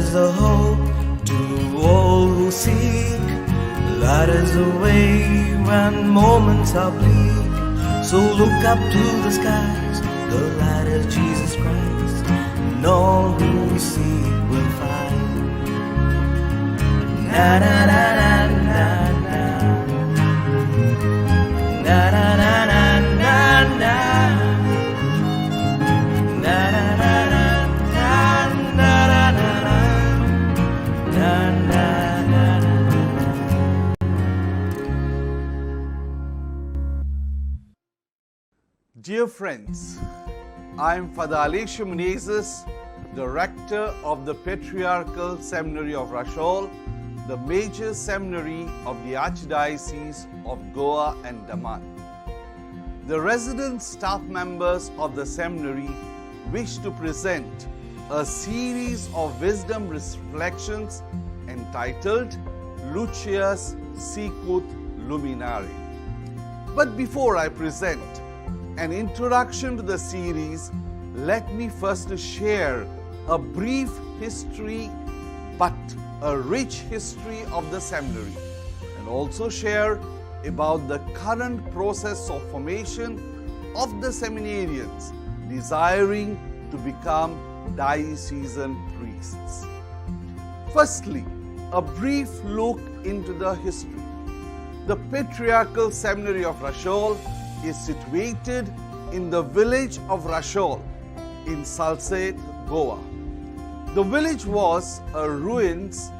is the hope to all who seek. Light is the way when moments are bleak. So look up to the skies, the light is Jesus Christ, and all who seek will find. Na na na na na na, na na na na na na, na na na na na na na na na. Dear friends, I am Father Alessio Menezes, Director of the Patriarchal Seminary of Rashol, the major seminary of the Archdiocese of Goa and Daman. The resident staff members of the seminary wish to present a series of wisdom reflections entitled Lucius Sicut Luminare. But before I present an introduction to the series, let me first share a brief history but a rich history of the seminary, and also share about the current process of formation of the seminarians desiring to become diocesan priests. Firstly, a brief look into the history. The Patriarchal Seminary of Rashol is situated in the village of Rashol in Salsette, Goa. The village was a ruins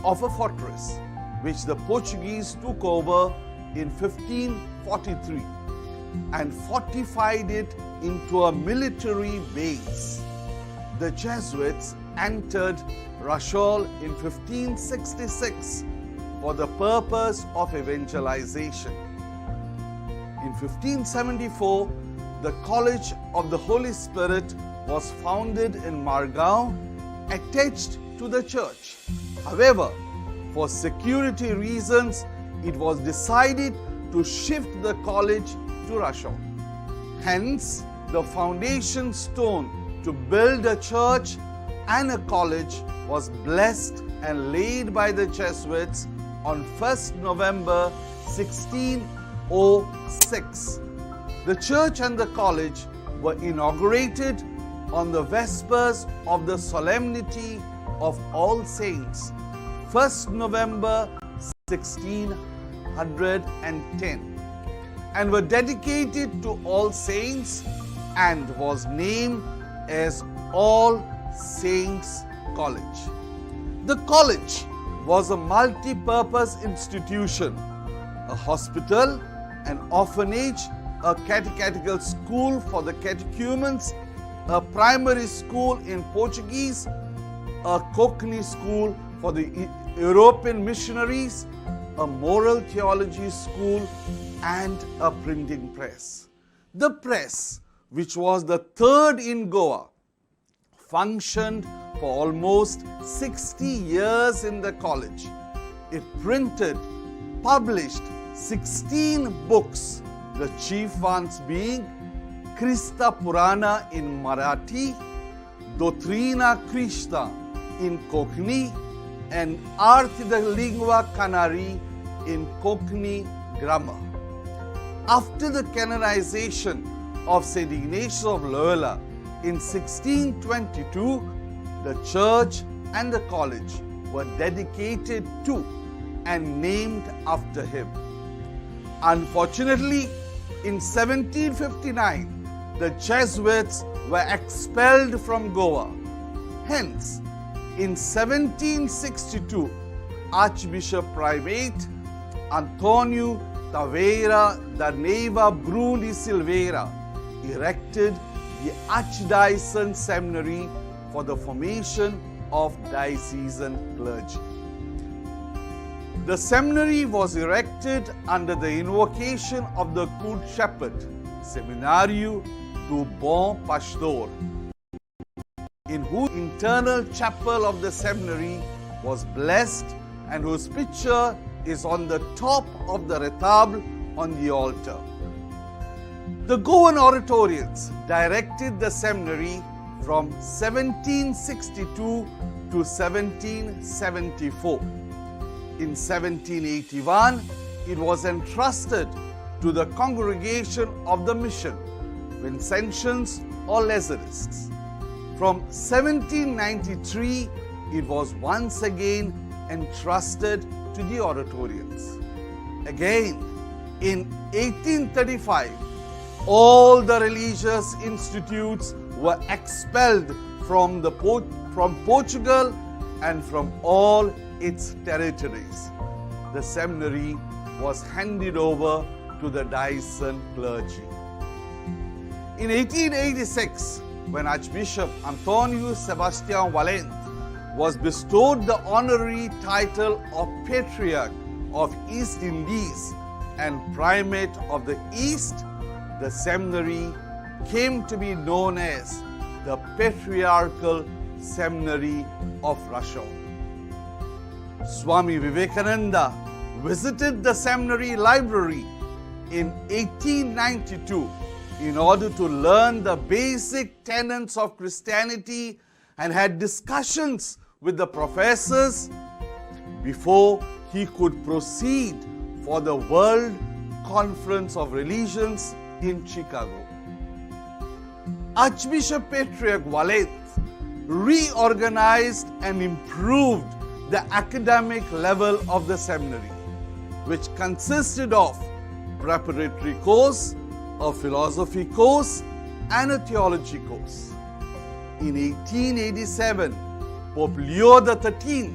of a fortress which the Portuguese took over in 1543 and fortified it into a military base. The Jesuits entered Rashol in 1566 for the purpose of evangelization. In 1574, the College of the Holy Spirit was founded in Margao, attached to the church. However, for security reasons, it was decided to shift the college to Rashol. Hence, the foundation stone to build a church and a college was blessed and laid by the Jesuits on 1st November 1606. The church and the college were inaugurated on the Vespers of the Solemnity of All Saints, 1st November 1610, and were dedicated to All Saints and was named as All Saints College. The college was a multi-purpose institution, a hospital, an orphanage, a catechetical school for the catechumens, a primary school in Portuguese, a Cockney school for the European missionaries, a moral theology school, and a printing press. The press, which was the third in Goa, functioned for almost 60 years in the college. It printed, published 16 books, the chief ones being Christa Purana in Marathi, Doctrina Christa in Cockney, and Arte da Lingua Canari in Cockney grammar. After the canonization of St. Ignatius of Loyola in 1622, the church and the college were dedicated to and named after him. Unfortunately, in 1759, the Jesuits were expelled from Goa. Hence, in 1762, Archbishop Primate Antonio Taveira da Neiva Brum de Silveira erected the Archdiocesan Seminary for the formation of diocesan clergy. The seminary was erected under the invocation of the Good Shepherd, Seminario do Bom Pastor, in whose internal chapel of the seminary was blessed and whose picture is on the top of the retabule on the altar. The Goan Oratorians directed the seminary from 1762 to 1774. In 1781, it was entrusted to the Congregation of the Mission, Vincentians or Lazarists. From 1793, it was once again entrusted to the Oratorians. Again, in 1835, all the religious institutes were expelled from Portugal and from all its territories. The seminary was handed over to the diocesan clergy. In 1886, when Archbishop Antônio Sebastião Valente was bestowed the honorary title of Patriarch of East Indies and Primate of the East, the seminary came to be known as the Patriarchal Seminary of Rashol. Swami Vivekananda visited the seminary library in 1892 in order to learn the basic tenets of Christianity and had discussions with the professors before he could proceed for the World Conference of Religions in Chicago. Archbishop Patriarch Valente reorganized and improved the academic level of the seminary, which consisted of preparatory course, a philosophy course, and a theology course. In 1887, Pope Leo XIII,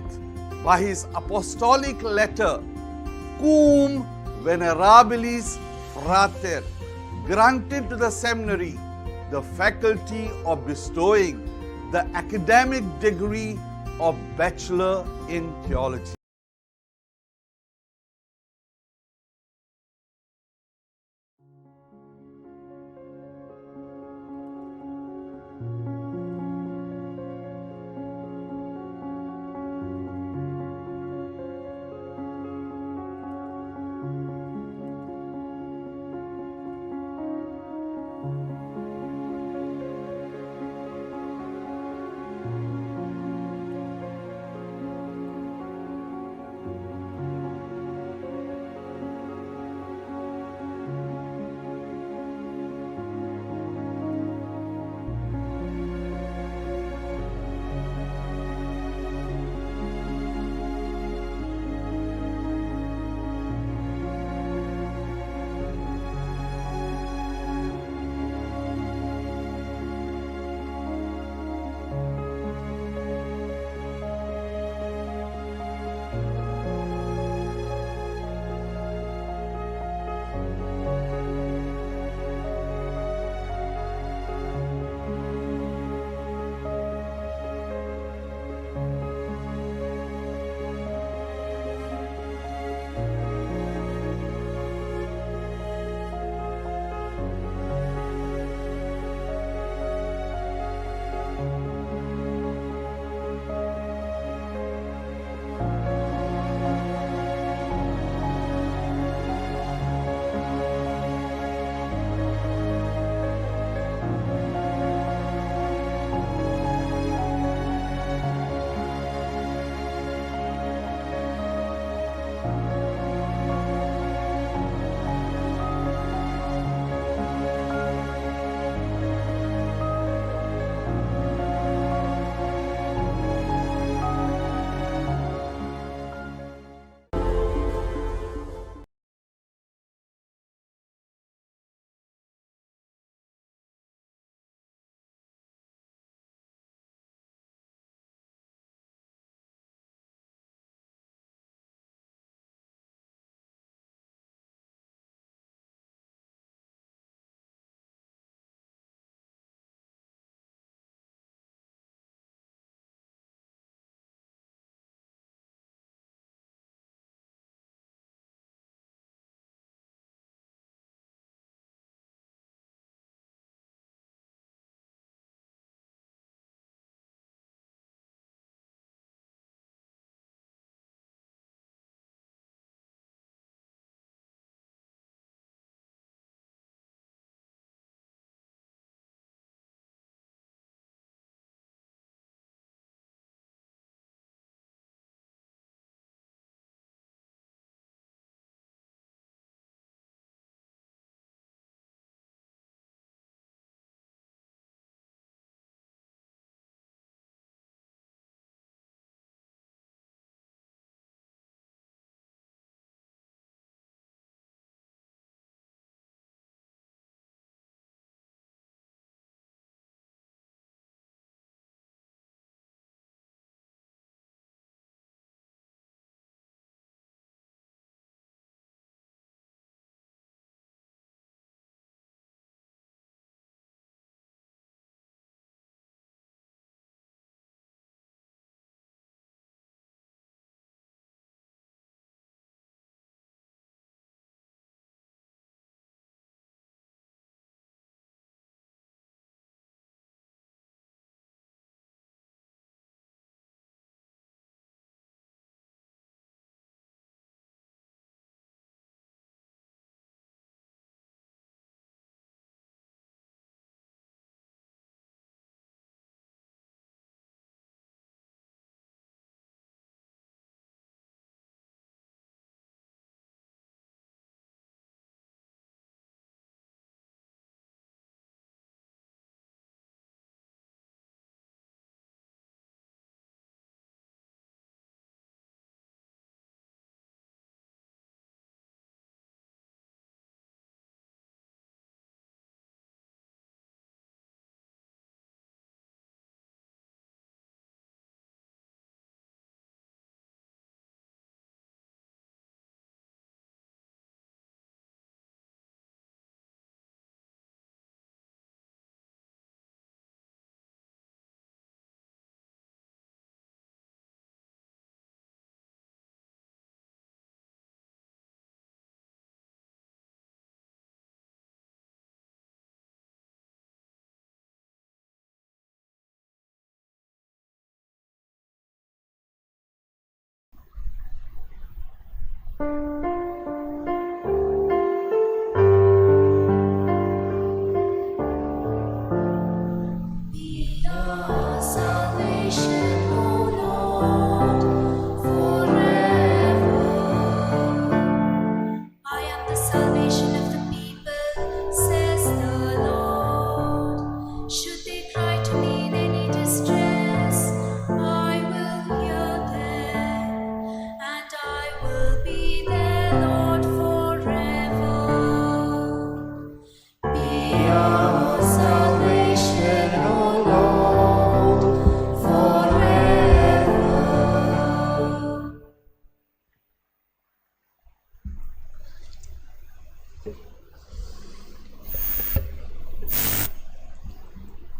by his apostolic letter Cum Venerabilis Frater, granted to the seminary the faculty of bestowing the academic degree of Bachelor in Theology.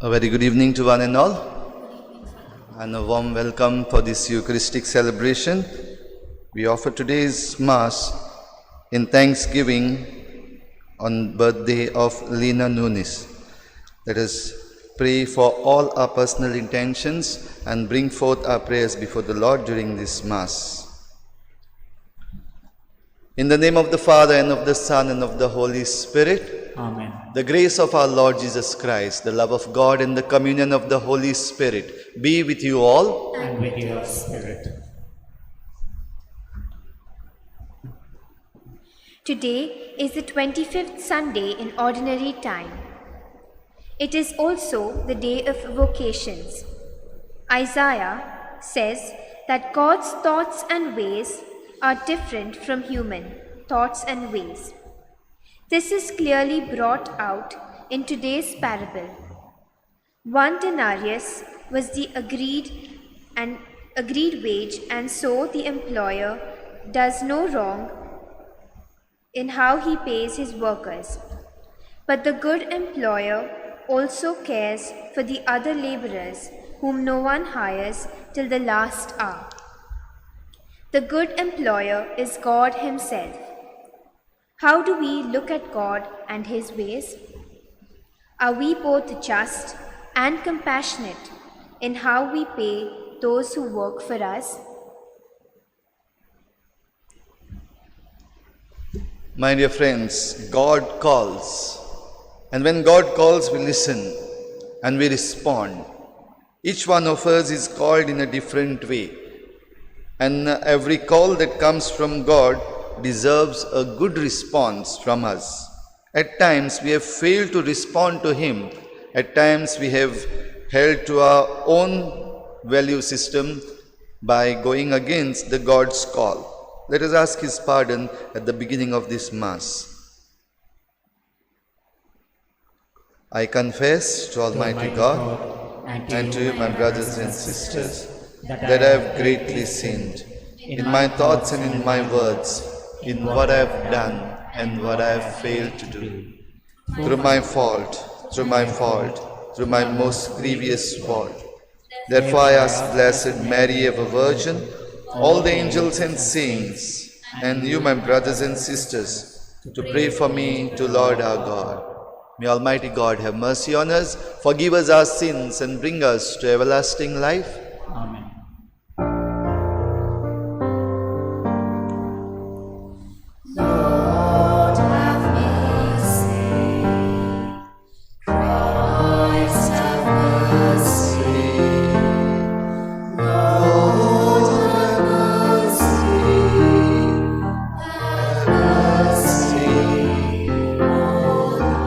A very good evening to one and all, and a warm welcome for this Eucharistic celebration. We offer today's Mass in thanksgiving on birthday of Lena Nunes. Let us pray for all our personal intentions and bring forth our prayers before the Lord during this Mass. In the name of the Father, and of the Son, and of the Holy Spirit. Amen. The grace of our Lord Jesus Christ, the love of God, and the communion of the Holy Spirit be with you all. And with your spirit. Today is the 25th Sunday in Ordinary Time. It is also the day of vocations. Isaiah says that God's thoughts and ways are different from human thoughts and ways. This is clearly brought out in today's parable. 1 denarius was the agreed wage, and so the employer does no wrong in how he pays his workers. But the good employer also cares for the other laborers whom no one hires till the last hour. The good employer is God Himself. How do we look at God and His ways? Are we both just and compassionate in how we pay those who work for us? My dear friends, God calls. And when God calls, we listen and we respond. Each one of us is called in a different way. And every call that comes from God deserves a good response from us. At times we have failed to respond to Him. At times we have held to our own value system by going against the God's call. Let us ask His pardon at the beginning of this Mass. I confess to Almighty God and to you, my brothers and sisters, that I have greatly sinned in my thoughts and in my words, in what I have done and what I have failed to do. Through my fault, through my most grievous fault. Therefore I ask Blessed Mary, ever Virgin, all the angels and saints, and you, my brothers and sisters, to pray for me to Lord our God. May Almighty God have mercy on us, forgive us our sins, and bring us to everlasting life. Amen. Lord have mercy. Christ have mercy. Lord have mercy. Have mercy, O God.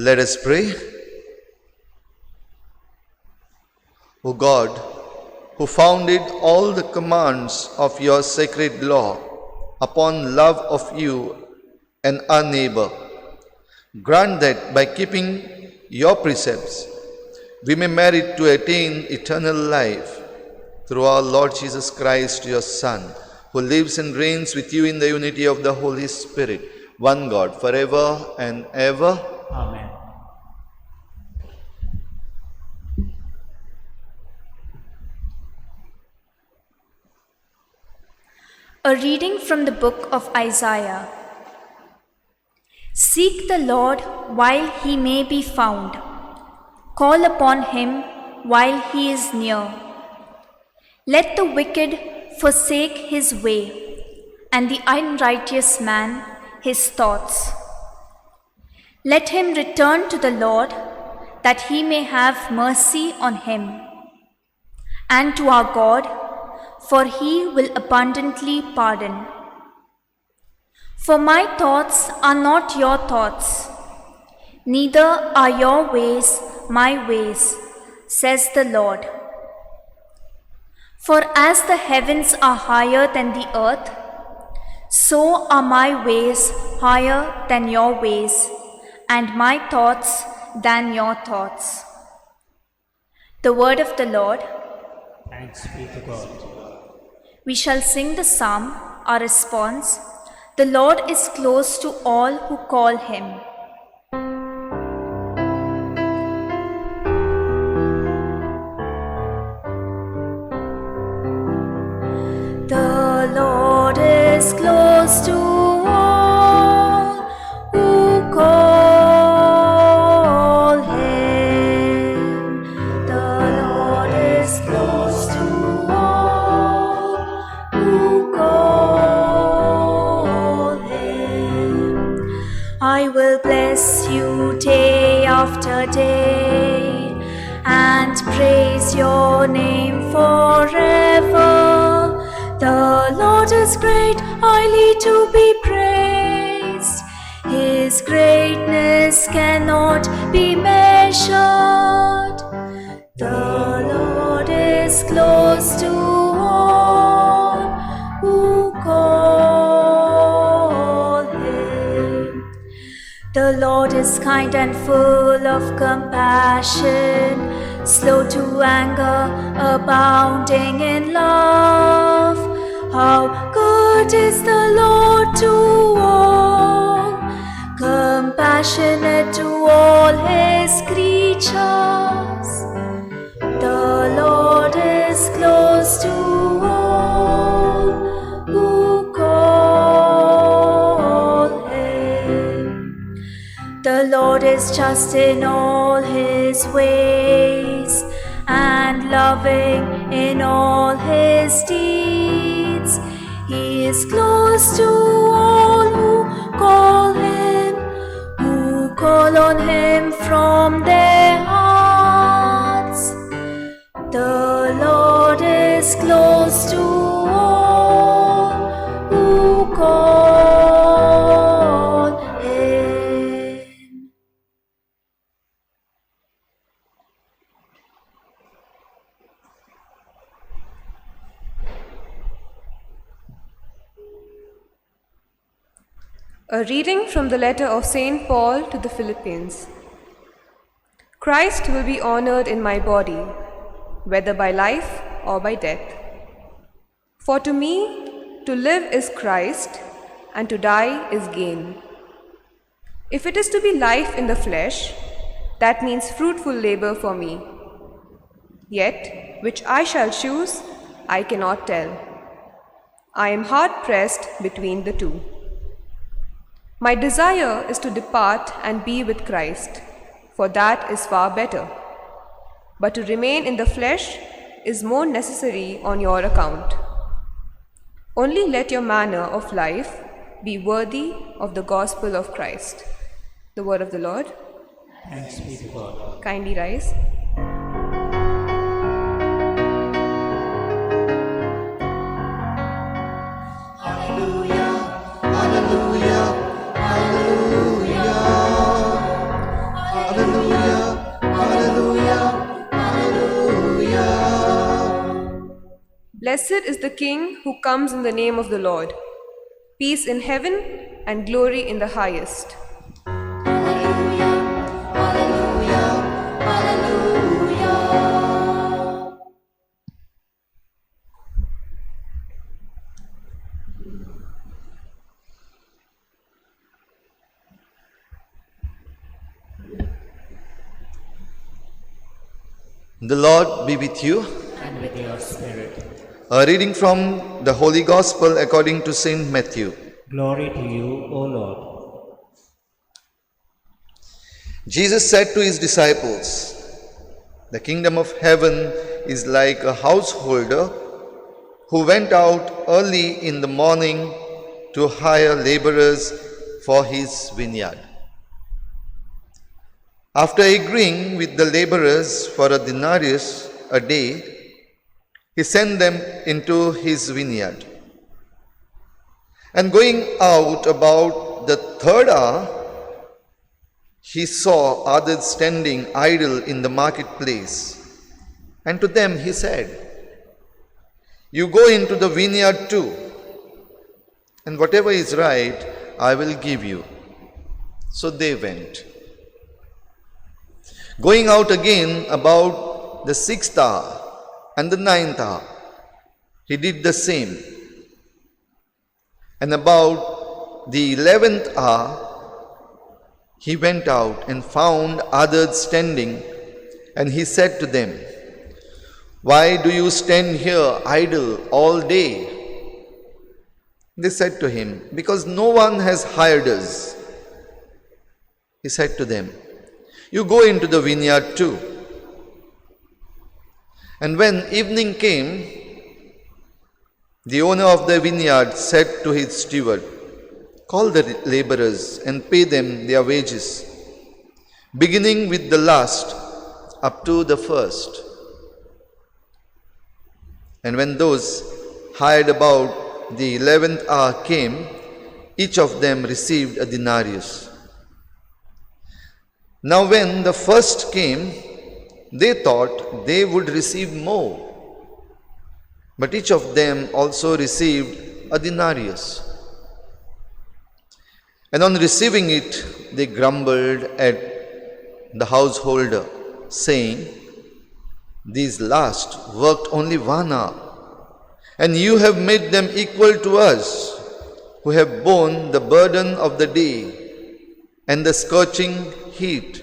Let us pray. O God, who founded all the commands of your sacred law upon love of you and our neighbor, grant that by keeping your precepts, we may merit to attain eternal life through our Lord Jesus Christ, your Son, who lives and reigns with you in the unity of the Holy Spirit, one God, forever and ever. Amen. A reading from the book of Isaiah. Seek the Lord while he may be found. Call upon him while he is near. Let the wicked forsake his way, and the unrighteous man his thoughts. Let him return to the Lord, that he may have mercy on him, and to our God, for he will abundantly pardon. For my thoughts are not your thoughts, neither are your ways my ways, says the Lord. For as the heavens are higher than the earth, so are my ways higher than your ways, and my thoughts than your thoughts. The word of the Lord. Thanks be to God. We shall sing the psalm, our response. The Lord is close to all who call him. The Lord is close to all who call him. The Lord is close to all who call him. I will bless you day after day and praise your name forever. The Lord is great, highly to be praised. His greatness cannot be measured. The Lord is close to all who call him. The Lord is kind and full of compassion, slow to anger, abounding in love. How good is the Lord to all, compassionate to all his creatures. The Lord is close to all who call him. The Lord is just in all his ways and loving in all his deeds. He is close to all who call him, who call on him from their hearts. The Lord is close to all who call him. A reading from the letter of St. Paul to the Philippians. Christ will be honored in my body, whether by life or by death. For to me, to live is Christ, and to die is gain. If it is to be life in the flesh, that means fruitful labor for me. Yet, which I shall choose, I cannot tell. I am hard-pressed between the two. My desire is to depart and be with Christ, for that is far better. But to remain in the flesh is more necessary on your account. Only let your manner of life be worthy of the gospel of Christ. The word of the Lord. Thanks be to God. Kindly rise. Hallelujah, hallelujah, hallelujah. Blessed is the King who comes in the name of the Lord. Peace in heaven and glory in the highest. The Lord be with you. And with your spirit. A reading from the Holy Gospel according to Saint Matthew. Glory to you, O Lord. Jesus said to his disciples, "The kingdom of heaven is like a householder who went out early in the morning to hire laborers for his vineyard. After agreeing with the laborers for a denarius a day, he sent them into his vineyard. And going out about the third hour, he saw others standing idle in the marketplace. And to them he said, 'You go into the vineyard too, and whatever is right, I will give you.' So they went. Going out again about the 6th hour and the 9th hour, he did the same. And about the 11th hour, he went out and found others standing, and he said to them, 'Why do you stand here idle all day?' They said to him, 'Because no one has hired us.' He said to them, 'You go into the vineyard too.' And when evening came, the owner of the vineyard said to his steward, 'Call the laborers and pay them their wages, beginning with the last up to the first.' And when those hired about the 11th hour came, each of them received a denarius. Now when the first came, they thought they would receive more, but each of them also received a denarius. And on receiving it, they grumbled at the householder, saying, 'These last worked only 1 hour, and you have made them equal to us, who have borne the burden of the day and the scorching heat.'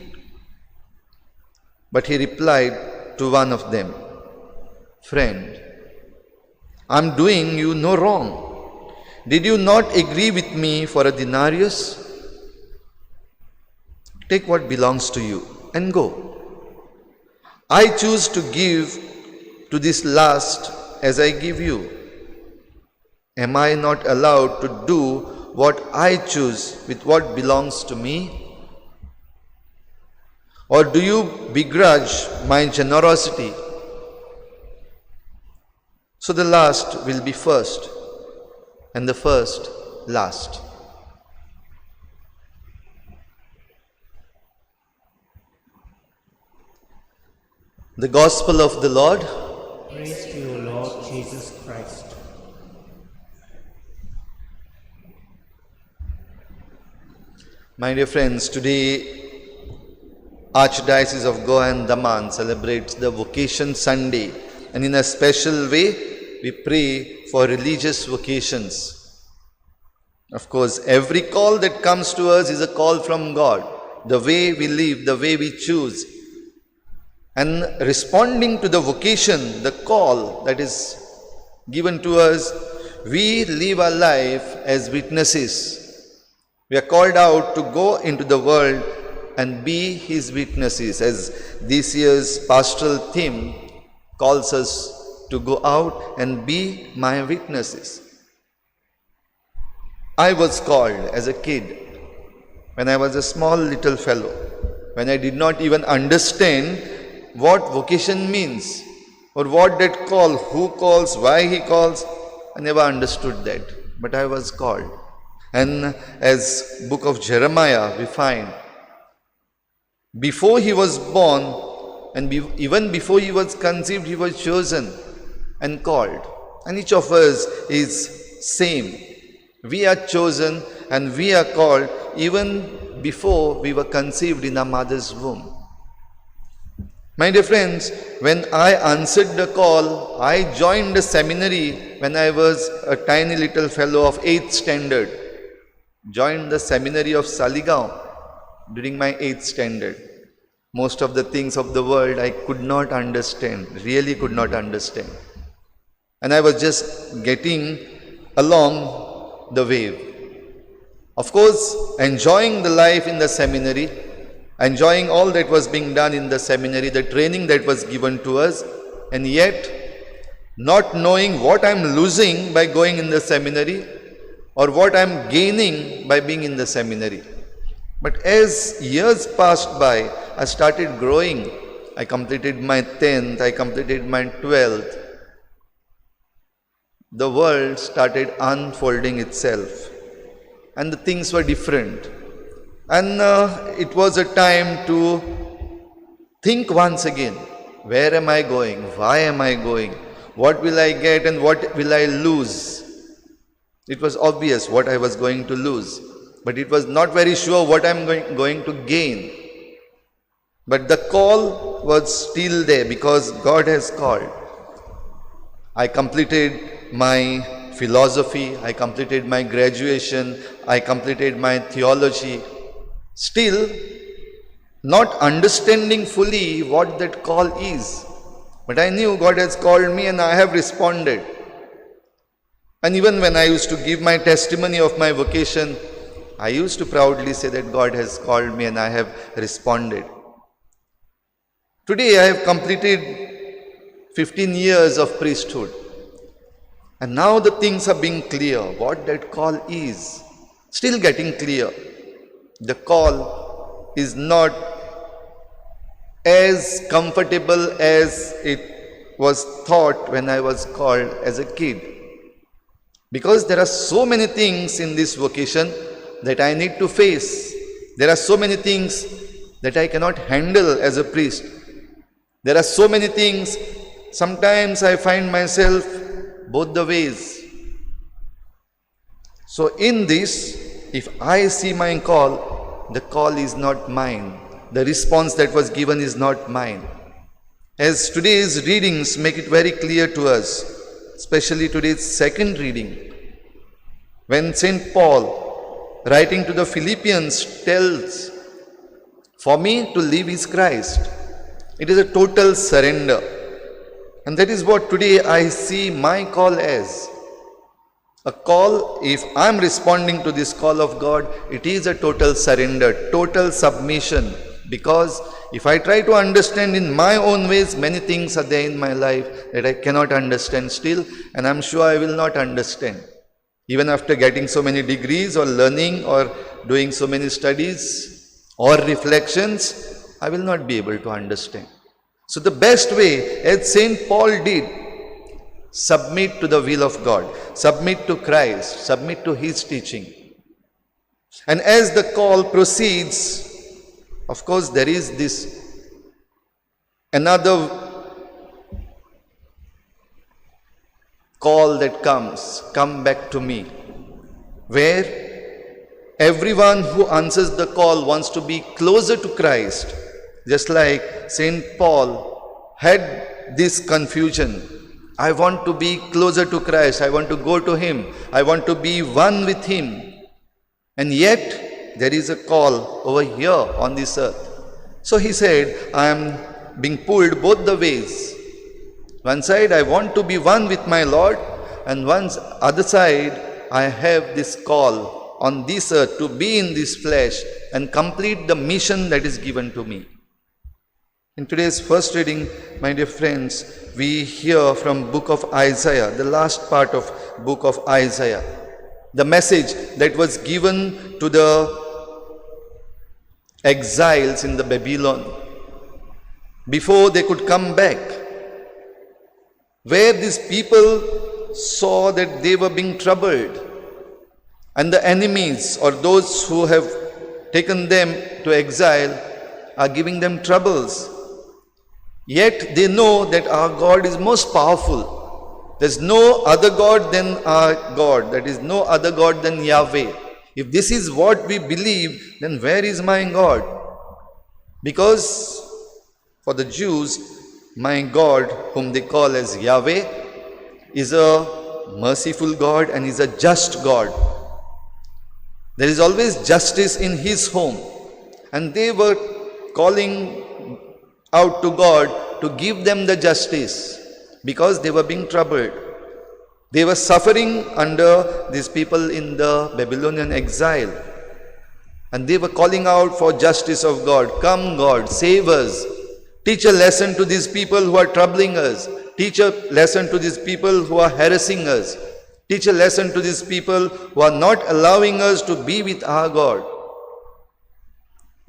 But he replied to one of them, 'Friend, I am doing you no wrong. Did you not agree with me for a denarius? Take what belongs to you and go. I choose to give to this last as I give you. Am I not allowed to do what I choose with what belongs to me? Or do you begrudge my generosity? So the last will be first, and the first last." The Gospel of the Lord. Praise to you, Lord Jesus Christ. My dear friends, today Archdiocese of Goa and Daman celebrates the Vocation Sunday, and in a special way we pray for religious vocations. Of course, every call that comes to us is a call from God. The way we live, the way we choose, and responding to the vocation, the call that is given to us, we live our life as witnesses. We are called out to go into the world and be his witnesses, as this year's pastoral theme calls us to go out and be my witnesses. I was called as a kid, when I was a small little fellow, when I did not even understand what vocation means, or what that call, who calls, why he calls. I never understood that, but I was called. And as book of Jeremiah we find, before he was born and even before he was conceived, he was chosen and called. And each of us is same. We are chosen and we are called even before we were conceived in our mother's womb. My dear friends, when I answered the call, I joined the seminary when I was a tiny little fellow of 8th standard. Joined the seminary of Saligaon during my 8th standard. Most of the things of the world I could not understand, really could not understand. And I was just getting along the wave. Of course, enjoying the life in the seminary, enjoying all that was being done in the seminary, the training that was given to us, and yet not knowing what I'm losing by going in the seminary or what I'm gaining by being in the seminary. But as years passed by, I started growing. I completed my 10th, I completed my 12th. The world started unfolding itself and the things were different. And it was a time to think once again, where am I going? Why am I going? What will I get and what will I lose? It was obvious what I was going to lose, but it was not very sure what I am going to gain. But the call was still there because God has called. I completed my philosophy, I completed my graduation, I completed my theology. Still, not understanding fully what that call is. But I knew God has called me and I have responded. And even when I used to give my testimony of my vocation, I used to proudly say that God has called me and I have responded. Today I have completed 15 years of priesthood. And now the things are being clear, what that call is. Still getting clear. The call is not as comfortable as it was thought when I was called as a kid. Because there are so many things in this vocation that I need to face. There are so many things that I cannot handle as a priest. There are so many things, sometimes I find myself both the ways. So in this, if I see my call, the call is not mine. The response that was given is not mine. As today's readings make it very clear to us, especially today's second reading, when St. Paul, writing to the Philippians, tells, for me to live is Christ. It is a total surrender. And that is what today I see my call as. A call, if I am responding to this call of God, it is a total surrender, total submission. Because if I try to understand in my own ways, many things are there in my life that I cannot understand still, and I am sure I will not understand. Even after getting so many degrees or learning or doing so many studies or reflections, I will not be able to understand. So the best way, as St. Paul did, submit to the will of God, submit to Christ, submit to His teaching. And as the call proceeds, of course there is this another call that comes, come back to me, where everyone who answers the call wants to be closer to Christ. Just like St. Paul had this confusion. I want to be closer to Christ. I want to go to Him. I want to be one with Him. And yet, there is a call over here on this earth. So he said, I am being pulled both the ways. One side, I want to be one with my Lord. And one other side, I have this call on this earth to be in this flesh and complete the mission that is given to me. In today's first reading, my dear friends, we hear from book of Isaiah, the last part of book of Isaiah, the message that was given to the exiles in the Babylon before they could come back, where these people saw that they were being troubled and the enemies or those who have taken them to exile are giving them troubles. Yet they know that our God is most powerful, There's no other God than our God. That is no other God than Yahweh. If this is what we believe, then where is my God? Because for the Jews, my God, whom they call as Yahweh, is a merciful God and is a just God. There is always justice in his home. And they were calling out to God to give them the justice because they were being troubled. They were suffering under these people in the Babylonian exile. And they were calling out for justice of God. Come God, save us. Teach a lesson to these people who are troubling us. Teach a lesson to these people who are harassing us. Teach a lesson to these people who are not allowing us to be with our God.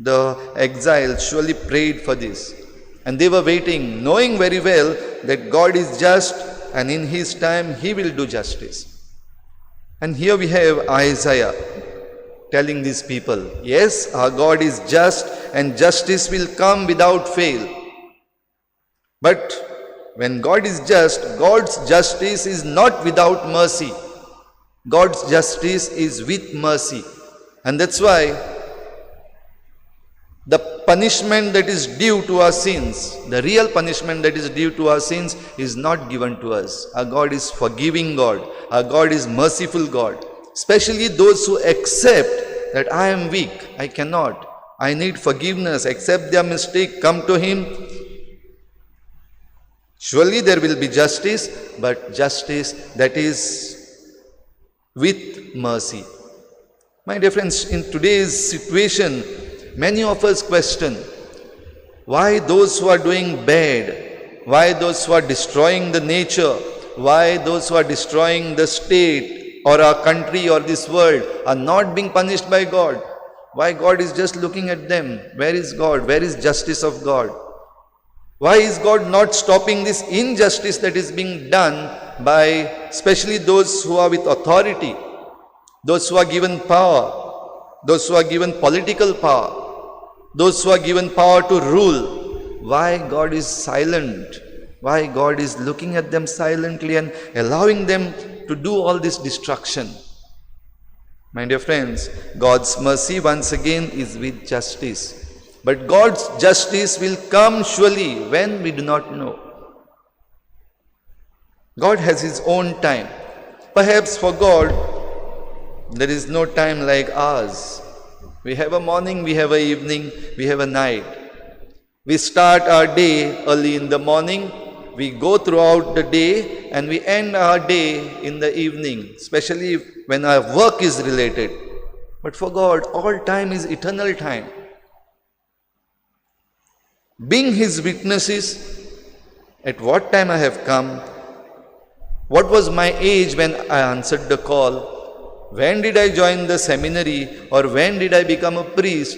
The exiles surely prayed for this. And they were waiting, knowing very well that God is just and in his time he will do justice. And here we have Isaiah telling these people, yes, our God is just and justice will come without fail. But when God is just, God's justice is not without mercy. God's justice is with mercy. And that's why the punishment that is due to our sins, the real punishment that is due to our sins is not given to us. Our God is forgiving God. Our God is merciful God. Especially those who accept that I am weak, I cannot, I need forgiveness, accept their mistake, come to him. Surely there will be justice, but justice that is with mercy. My dear friends, in today's situation, many of us question why those who are doing bad, why those who are destroying the nature, why those who are destroying the state or our country or this world are not being punished by God. Why God is just looking at them. Where is God? Where is justice of God? Why is God not stopping this injustice that is being done by especially those who are with authority, those who are given power, those who are given political power, those who are given power to rule? Why God is silent? Why God is looking at them silently and allowing them to do all this destruction? My dear friends, God's mercy once again is with justice. But God's justice will come surely when we do not know. God has his own time. Perhaps for God, there is no time like ours. We have a morning, we have an evening, we have a night. We start our day early in the morning, we go throughout the day, and we end our day in the evening, especially when our work is related. But for God, all time is eternal time. Being his witnesses, at what time I have come, what was my age when I answered the call, when did I join the seminary, or when did I become a priest,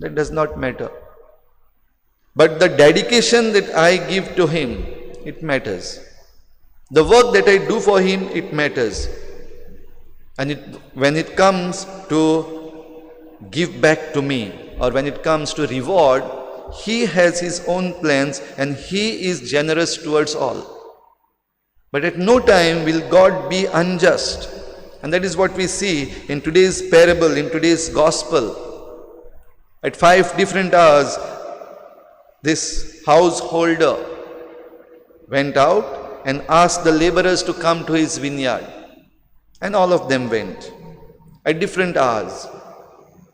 that does not matter. But the dedication that I give to him, it matters. The work that I do for him, it matters. And when it comes to give back to me, or when it comes to reward, he has his own plans and he is generous towards all. But at no time will God be unjust. And that is what we see in today's parable, in today's gospel. At 5 different hours, this householder went out and asked the laborers to come to his vineyard. And all of them went at different hours.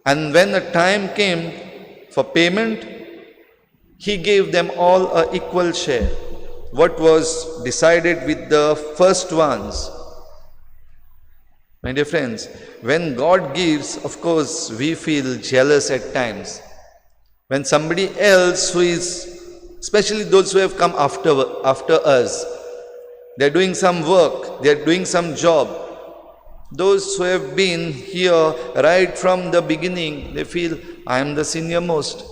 And when the time came for payment, he gave them all an equal share. What was decided with the first ones? My dear friends, when God gives, of course, we feel jealous at times. When somebody else who is, especially those who have come after us, they are doing some work, they are doing some job. Those who have been here right from the beginning, they feel, I am the senior most.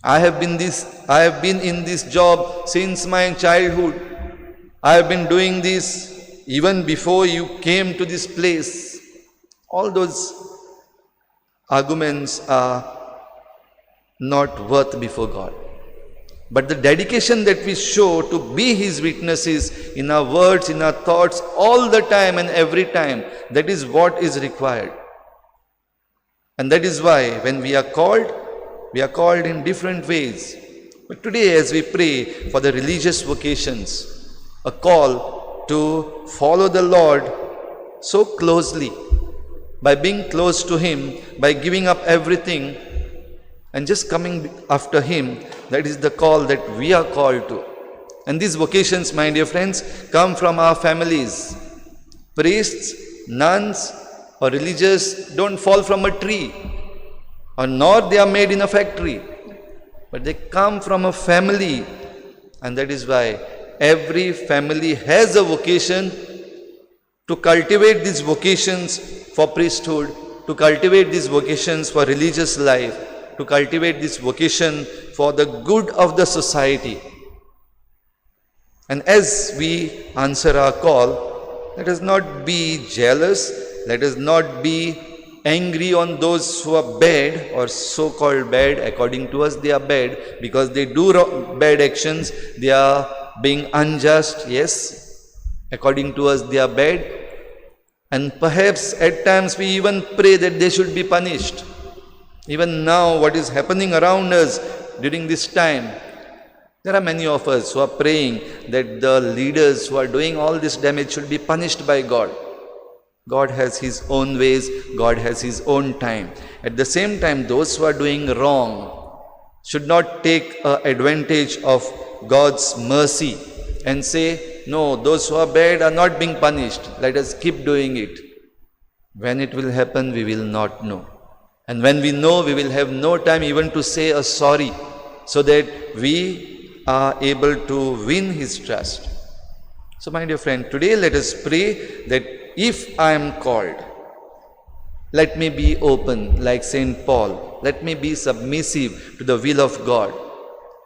I have been in this job since my childhood. I have been doing this even before you came to this place. All those arguments are not worth before God. but the dedication that we show to be His witnesses in our words, in our thoughts, all the time and every time, that is what is required. And that is why when we are called in different ways. But today, as we pray for the religious vocations, a call to follow the Lord so closely, by being close to Him, by giving up everything and just coming after Him, that is the call that we are called to. And these vocations, my dear friends, come from our families. Priests, nuns, or religious don't fall from a tree, or nor they are made in a factory, but they come from a family. And that is why every family has a vocation to cultivate these vocations for priesthood, to cultivate these vocations for religious life, to cultivate this vocation for the good of the society. And as we answer our call, let us not be jealous, let us not be angry on those who are bad or so-called bad. According to us, they are bad because they do bad actions. They are being unjust. Yes, according to us, they are bad. And perhaps at times we even pray that they should be punished. Even now, what is happening around us during this time, there are many of us who are praying that the leaders who are doing all this damage should be punished by God. God has His own ways, God has His own time. At the same time, those who are doing wrong should not take advantage of God's mercy and say, no, those who are bad are not being punished, let us keep doing it. When it will happen, we will not know. And when we know, we will have no time even to say a sorry, so that we are able to win His trust. So my dear friend, today let us pray that if I am called, let me be open like St. Paul. Let me be submissive to the will of God.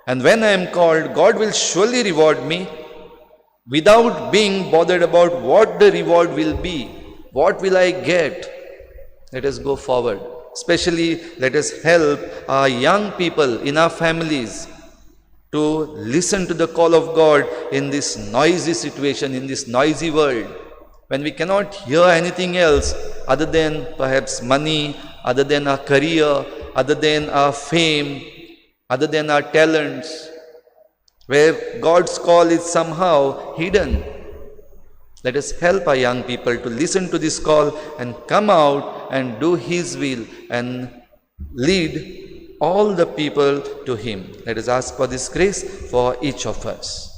And when I am called, God will surely reward me without being bothered about what the reward will be. What will I get? Let us go forward. Especially, let us help our young people in our families to listen to the call of God in this noisy situation, in this noisy world, when we cannot hear anything else other than perhaps money, other than our career, other than our fame, other than our talents, where God's call is somehow hidden. Let us help our young people to listen to this call and come out and do His will and lead all the people to Him. Let us ask for this grace for each of us.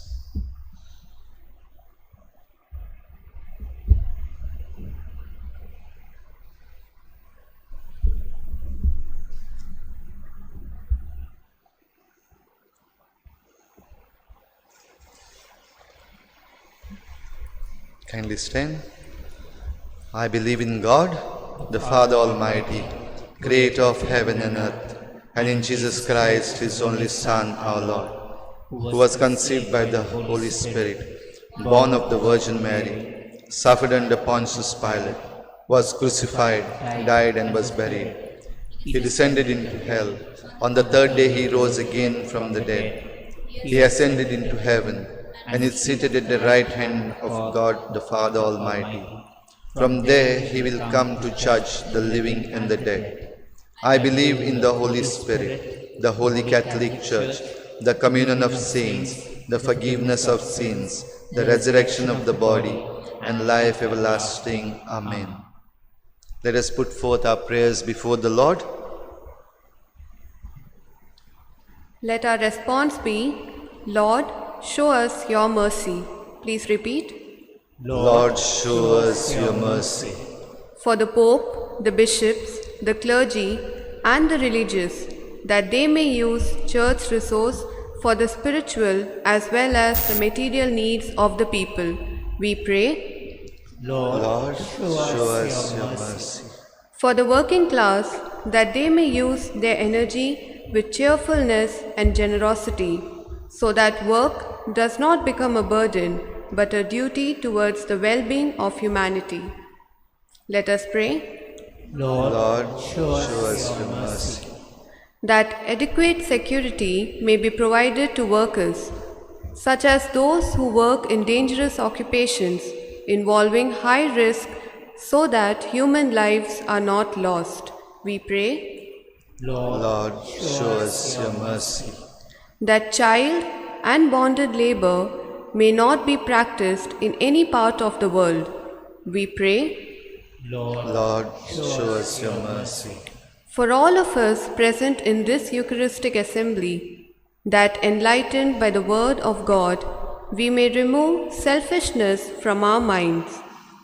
Kindly stand. I believe in God, the Father Almighty, creator of heaven and earth, and in Jesus Christ, His only Son, our Lord, who was conceived by the Holy Spirit, born of the Virgin Mary, suffered under Pontius Pilate, was crucified, died, and was buried. He descended into hell. On the third day He rose again from the dead. He ascended into heaven, and is seated at the right hand of God the Father Almighty. From there He will come to judge the living and the dead. I believe in the Holy Spirit, the Holy Catholic Church, the communion of saints, the forgiveness of sins, the resurrection of the body, and life everlasting. Amen. Let us put forth our prayers before the Lord. Let our response be, Lord, show us your mercy. Please repeat. Lord, show us your mercy. For the Pope, the bishops, the clergy, and the religious, that they may use church resource for the spiritual as well as the material needs of the people, we pray. Lord, show us your mercy. For the working class, that they may use their energy with cheerfulness and generosity, so that work does not become a burden, but a duty towards the well-being of humanity. Let us pray. Lord, Lord, show us your mercy. that adequate security may be provided to workers, such as those who work in dangerous occupations involving high risk, so that human lives are not lost. We pray Lord, show us your mercy. that child and bonded labor may not be practiced in any part of the world. We pray Lord, show us your mercy. for all of us present in this Eucharistic assembly, that enlightened by the Word of God, we may remove selfishness from our minds,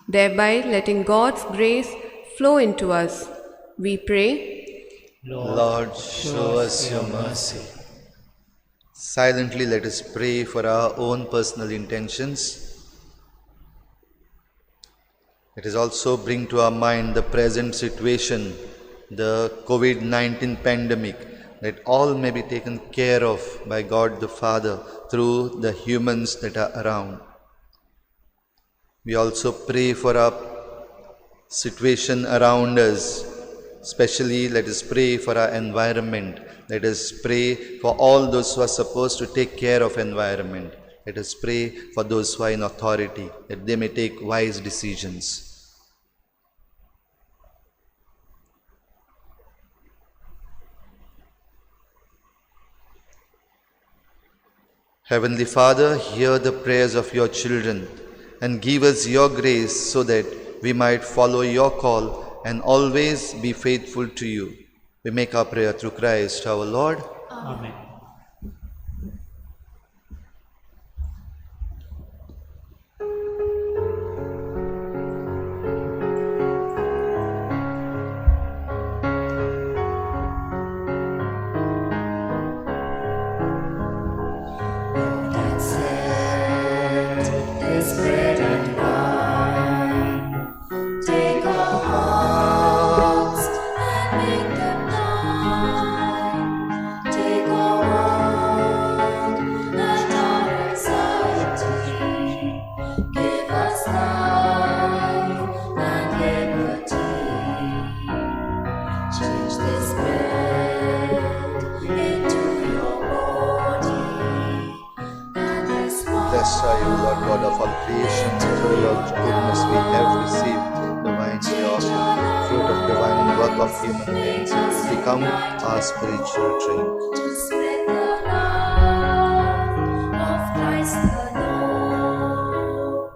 thereby letting God's grace flow into us. We pray Lord, show us your mercy. Silently let us pray for our own personal intentions. Let us also bring to our mind the present situation, the COVID-19 pandemic, that all may be taken care of by God the Father through the humans that are around. We also pray for our situation around us. Especially let us pray for our environment. Let us pray for all those who are supposed to take care of environment. Let us pray for those who are in authority, that they may take wise decisions. Heavenly Father, hear the prayers of your children and give us your grace so that we might follow your call and always be faithful to you. We make our prayer through Christ our Lord. Amen. This bread and wine, take our hearts and make them thine. Take our world and our anxiety. Give us life and liberty. Change this bread into your body and this wine. Blessed are you, Lord God of all creation. Through your goodness we have received the wine, your fruit of divine and work of human hands. Become our spiritual drink. To spread the love of Christ the Lord.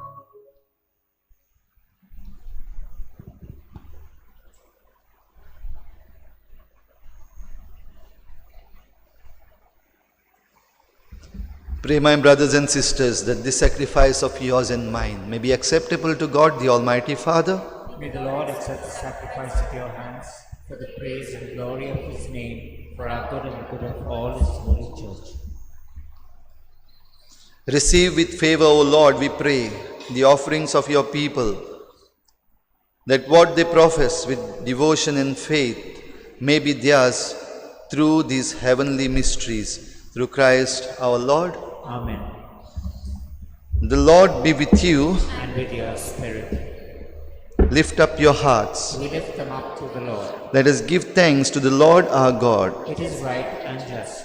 Pray, my brothers and sisters, that this sacrifice of yours and mine may be acceptable to God, the Almighty Father. May the Lord accept the sacrifice at your hands for the praise and glory of his name, for our good and the good of all his holy church. Receive with favor, O Lord, we pray, the offerings of your people, that what they profess with devotion and faith may be theirs through these heavenly mysteries, through Christ our Lord. Amen. The Lord be with you. And with your spirit, Lift up your hearts. we lift them up to the Lord. Let us give thanks to the Lord our God. It is right and just.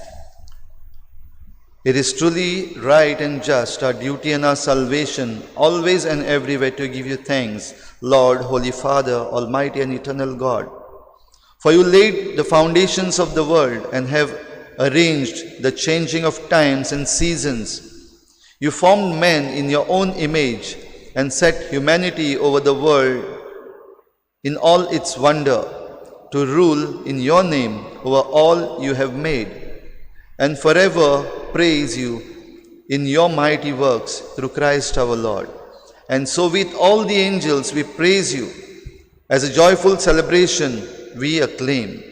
It is truly right and just, our duty and our salvation, always and everywhere to give you thanks, Lord, Holy Father, Almighty and eternal God. For you laid the foundations of the world and have arranged the changing of times and seasons. You formed man in your own image and set humanity over the world in all its wonder, to rule in your name over all you have made, and forever praise you in your mighty works through Christ our Lord. And so with all the angels we praise you. As a joyful celebration we acclaim.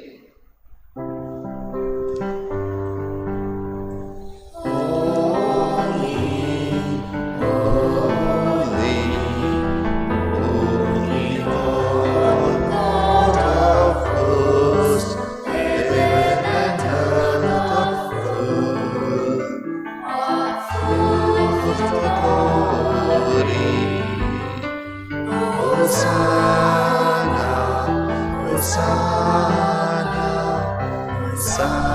Hosanna, Hosanna,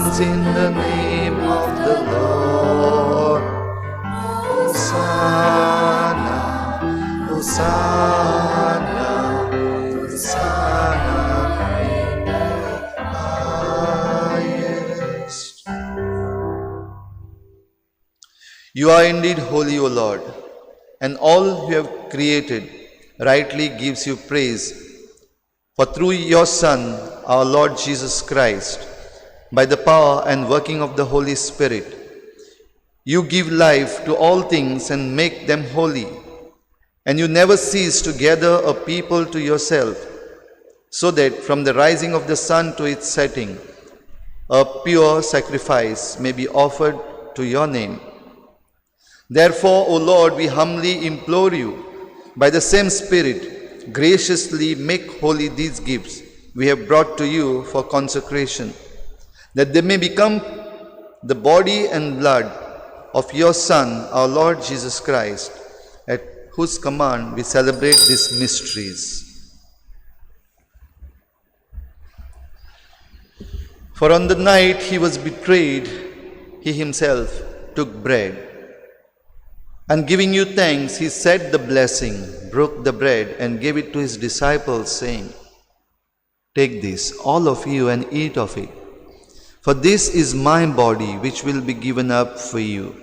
comes in the name of the Lord. Hosanna, Hosanna, Hosanna in the highest. You are indeed holy, O Lord, and all you have created rightly gives you praise. For through your Son, our Lord Jesus Christ, by the power and working of the Holy Spirit, you give life to all things and make them holy. And you never cease to gather a people to yourself, so that from the rising of the sun to its setting, a pure sacrifice may be offered to your name. Therefore, O Lord, we humbly implore you, by the same Spirit, graciously make holy these gifts we have brought to you for consecration, that they may become the body and blood of your Son, our Lord Jesus Christ, at whose command we celebrate these mysteries. For on the night he was betrayed, he himself took bread. And giving you thanks, he said the blessing, broke the bread, and gave it to his disciples, saying, "Take this, all of you, and eat of it. For this is my body, which will be given up for you."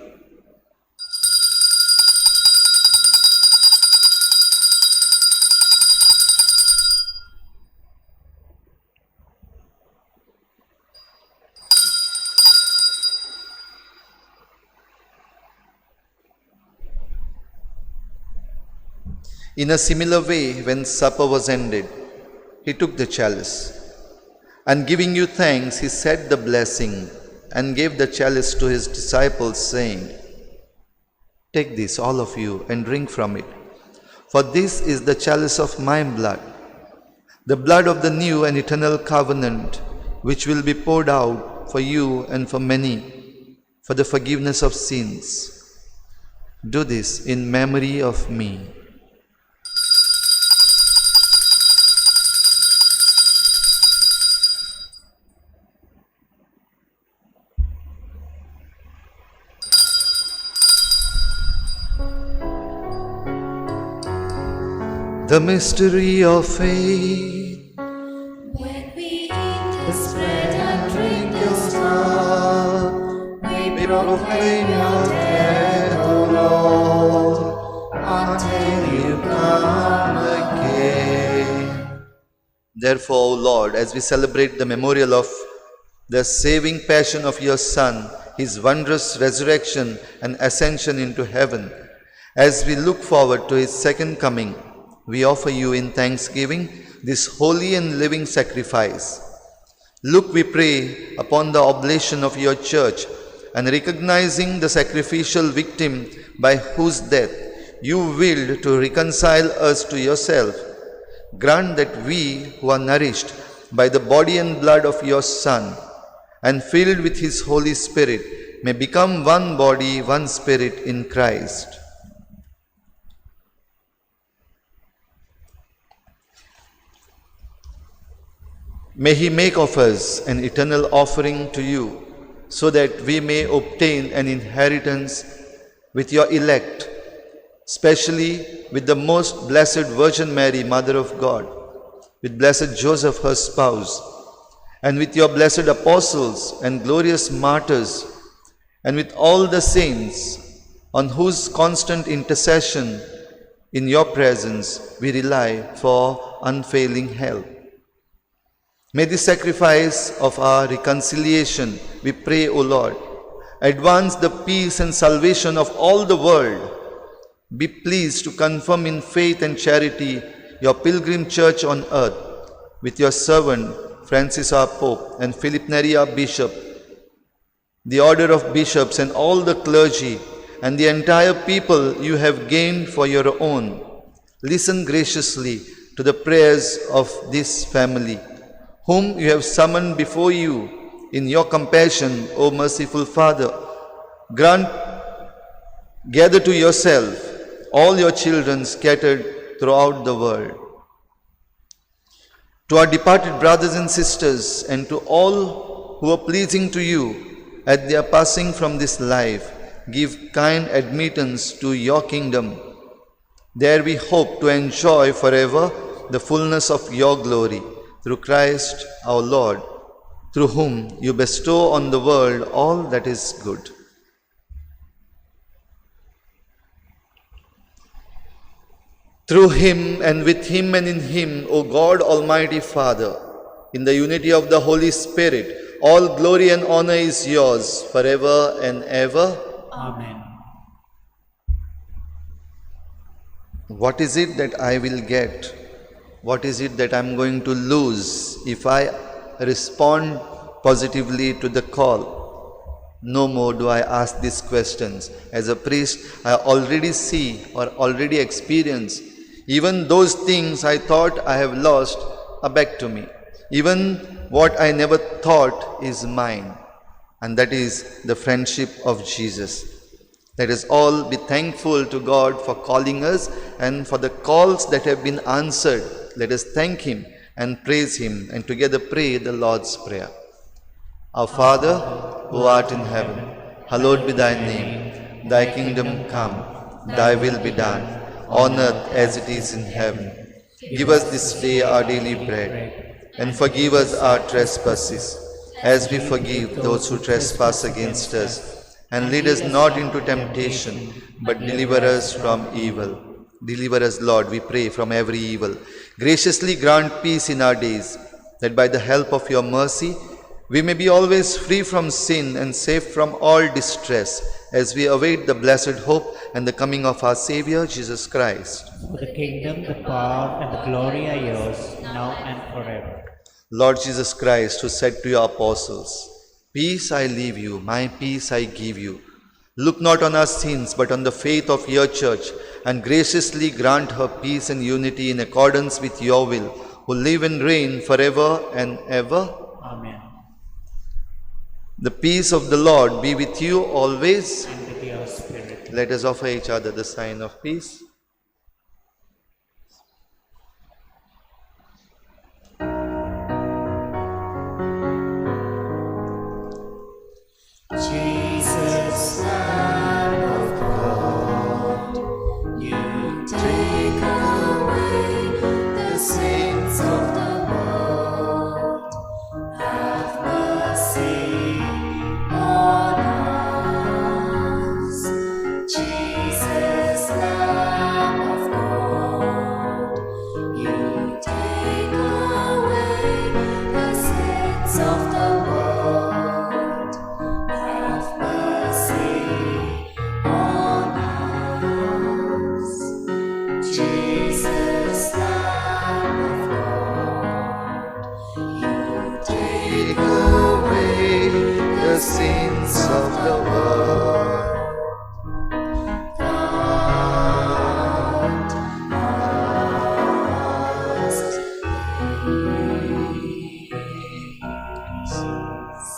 In a similar way, when supper was ended, he took the chalice, and giving you thanks, he said the blessing, and gave the chalice to his disciples, saying, "Take this, all of you, and drink from it. For this is the chalice of my blood, the blood of the new and eternal covenant, which will be poured out for you and for many, for the forgiveness of sins. Do this in memory of me." The mystery of faith. When we eat this bread and drink this cup, we proclaim your death, O Lord, until you come again. Therefore, O Lord, as we celebrate the memorial of the saving passion of your Son, his wondrous resurrection and ascension into heaven, as we look forward to his second coming, we offer you in thanksgiving this holy and living sacrifice. Look, we pray, upon the oblation of your church, and recognizing the sacrificial victim by whose death you willed to reconcile us to yourself, grant that we who are nourished by the body and blood of your Son, and filled with his Holy Spirit, may become one body, one spirit in Christ. May he make of us an eternal offering to you, so that we may obtain an inheritance with your elect, especially with the most blessed Virgin Mary, Mother of God, with blessed Joseph, her spouse, and with your blessed apostles and glorious martyrs, and with all the saints, on whose constant intercession in your presence we rely for unfailing help. May the sacrifice of our reconciliation, we pray, O Lord, advance the peace and salvation of all the world. Be pleased to confirm in faith and charity your pilgrim church on earth, with your servant Francis our Pope and Philip Neri our Bishop, the order of bishops and all the clergy, and the entire people you have gained for your own. Listen graciously to the prayers of this family, whom you have summoned before you in your compassion, O merciful Father. Gather to yourself all your children scattered throughout the world. To our departed brothers and sisters, and to all who are pleasing to you at their passing from this life, give kind admittance to your kingdom. There we hope to enjoy forever the fullness of your glory, through Christ our Lord, through whom you bestow on the world all that is good. Through him and with him and in him, O God Almighty Father, in the unity of the Holy Spirit, all glory and honor is yours forever and ever. Amen. What is it that I will get? What is it that I'm going to lose if I respond positively to the call? No more do I ask these questions. As a priest, I already see or already experience even those things I thought I have lost are back to me. Even what I never thought is mine. And that is the friendship of Jesus. Let us all be thankful to God for calling us and for the calls that have been answered. Let us thank him and praise him and together pray the Lord's Prayer. Our Father, who art in heaven, hallowed be thy name. Thy kingdom come, thy will be done, on earth as it is in heaven. Give us this day our daily bread, and forgive us our trespasses, as we forgive those who trespass against us. And lead us not into temptation, but deliver us from evil. Deliver us, Lord, we pray, from every evil. Graciously grant peace in our days, that by the help of your mercy, we may be always free from sin and safe from all distress, as we await the blessed hope and the coming of our Saviour, Jesus Christ. For the kingdom, the power, and the glory are yours, now and forever. Lord Jesus Christ, who said to your apostles, "Peace I leave you, my peace I give you," look not on our sins, but on the faith of your church, and graciously grant her peace and unity in accordance with your will, who live and reign forever and ever. Amen. The peace of the Lord be with you always. And with your spirit. Let us offer each other the sign of peace. Jesus, Lamb of God, you take away the sins of the world. Have mercy on us. Jesus, Lamb of God, you take away the sins of the world. Have mercy on us. Jesus, Lamb of God, you take away the sins of the world. grant us peace.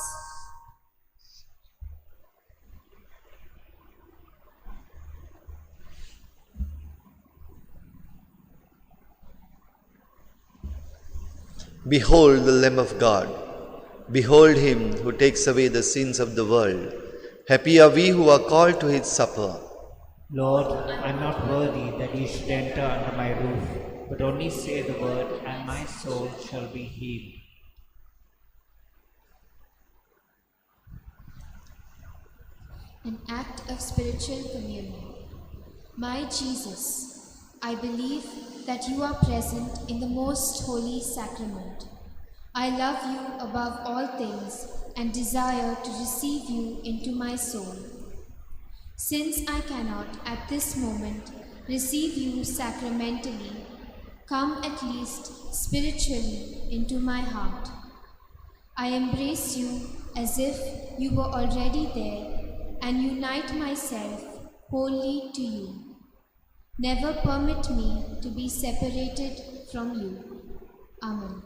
Behold the Lamb of God. Behold him who takes away the sins of the world. Happy are we who are called to his supper. Lord, I am not worthy that you should enter under my roof, but only say the word, and my soul shall be healed. An act of spiritual communion. My Jesus, I believe that you are present in the most holy sacrament. I love you above all things and desire to receive you into my soul. Since I cannot at this moment receive you sacramentally, come at least spiritually into my heart. I embrace you as if you were already there and unite myself wholly to you. Never permit me to be separated from you. Amen.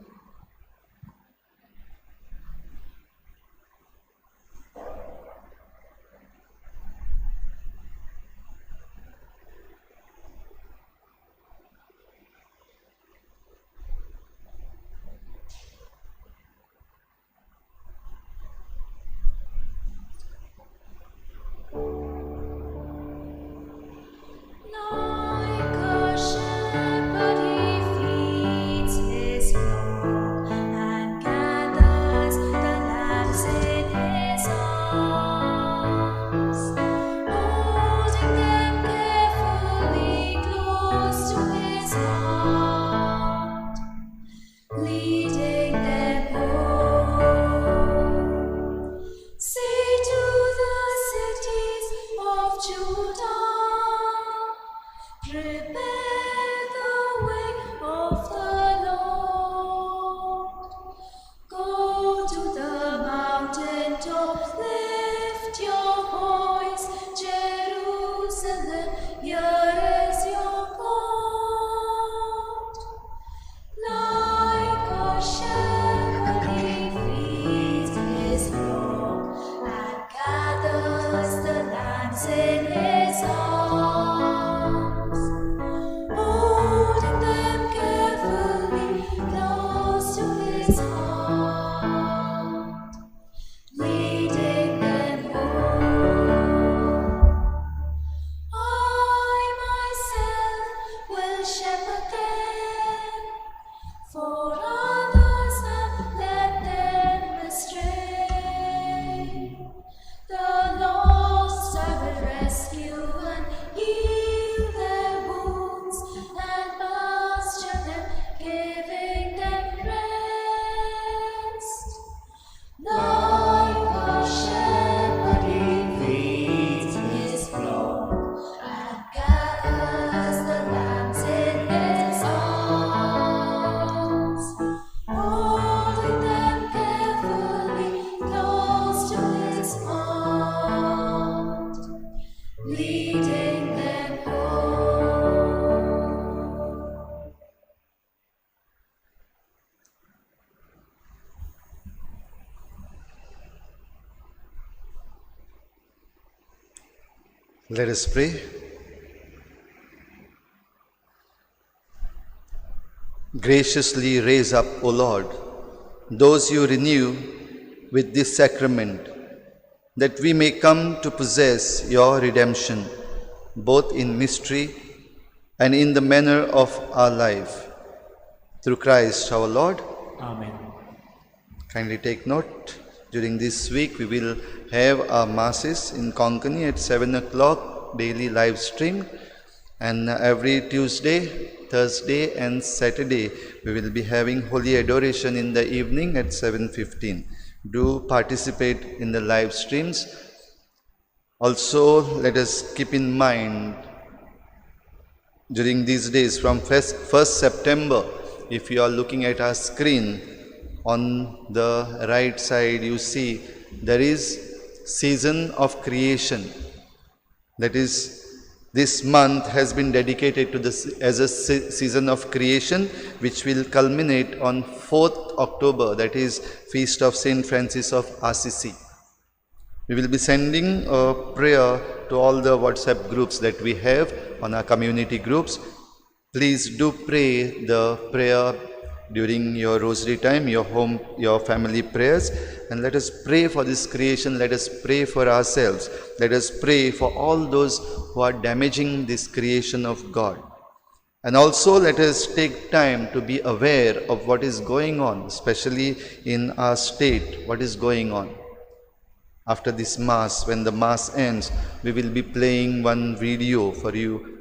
Like a shepherd, he feeds his flock and gathers the lambs in his arms, holding them carefully close to his heart, leading them home. Let us pray. Graciously raise up, O Lord, those you renew with this sacrament, that we may come to possess your redemption, both in mystery and in the manner of our life. Through Christ our Lord. Amen. Kindly take note, during this week we will have our masses in Konkani at 7 o'clock, daily live stream, and every Tuesday, Thursday and Saturday we will be having Holy Adoration in the evening at 7:15. Do participate in the live streams. Also, let us keep in mind during these days from 1st September, if you are looking at our screen, on the right side you see there is season of creation. That is, this month has been dedicated to as a season of creation, which will culminate on 4th October, that is Feast of Saint Francis of Assisi. We will be sending a prayer to all the WhatsApp groups that we have on our community groups. Please do pray the prayer during your rosary time, your home, your family prayers, and let us pray for this creation. Let us pray for ourselves. Let us pray for all those who are damaging this creation of God. And also let us take time to be aware of what is going on, especially in our state, what is going on. After this Mass, when the Mass ends, we will be playing one video for you.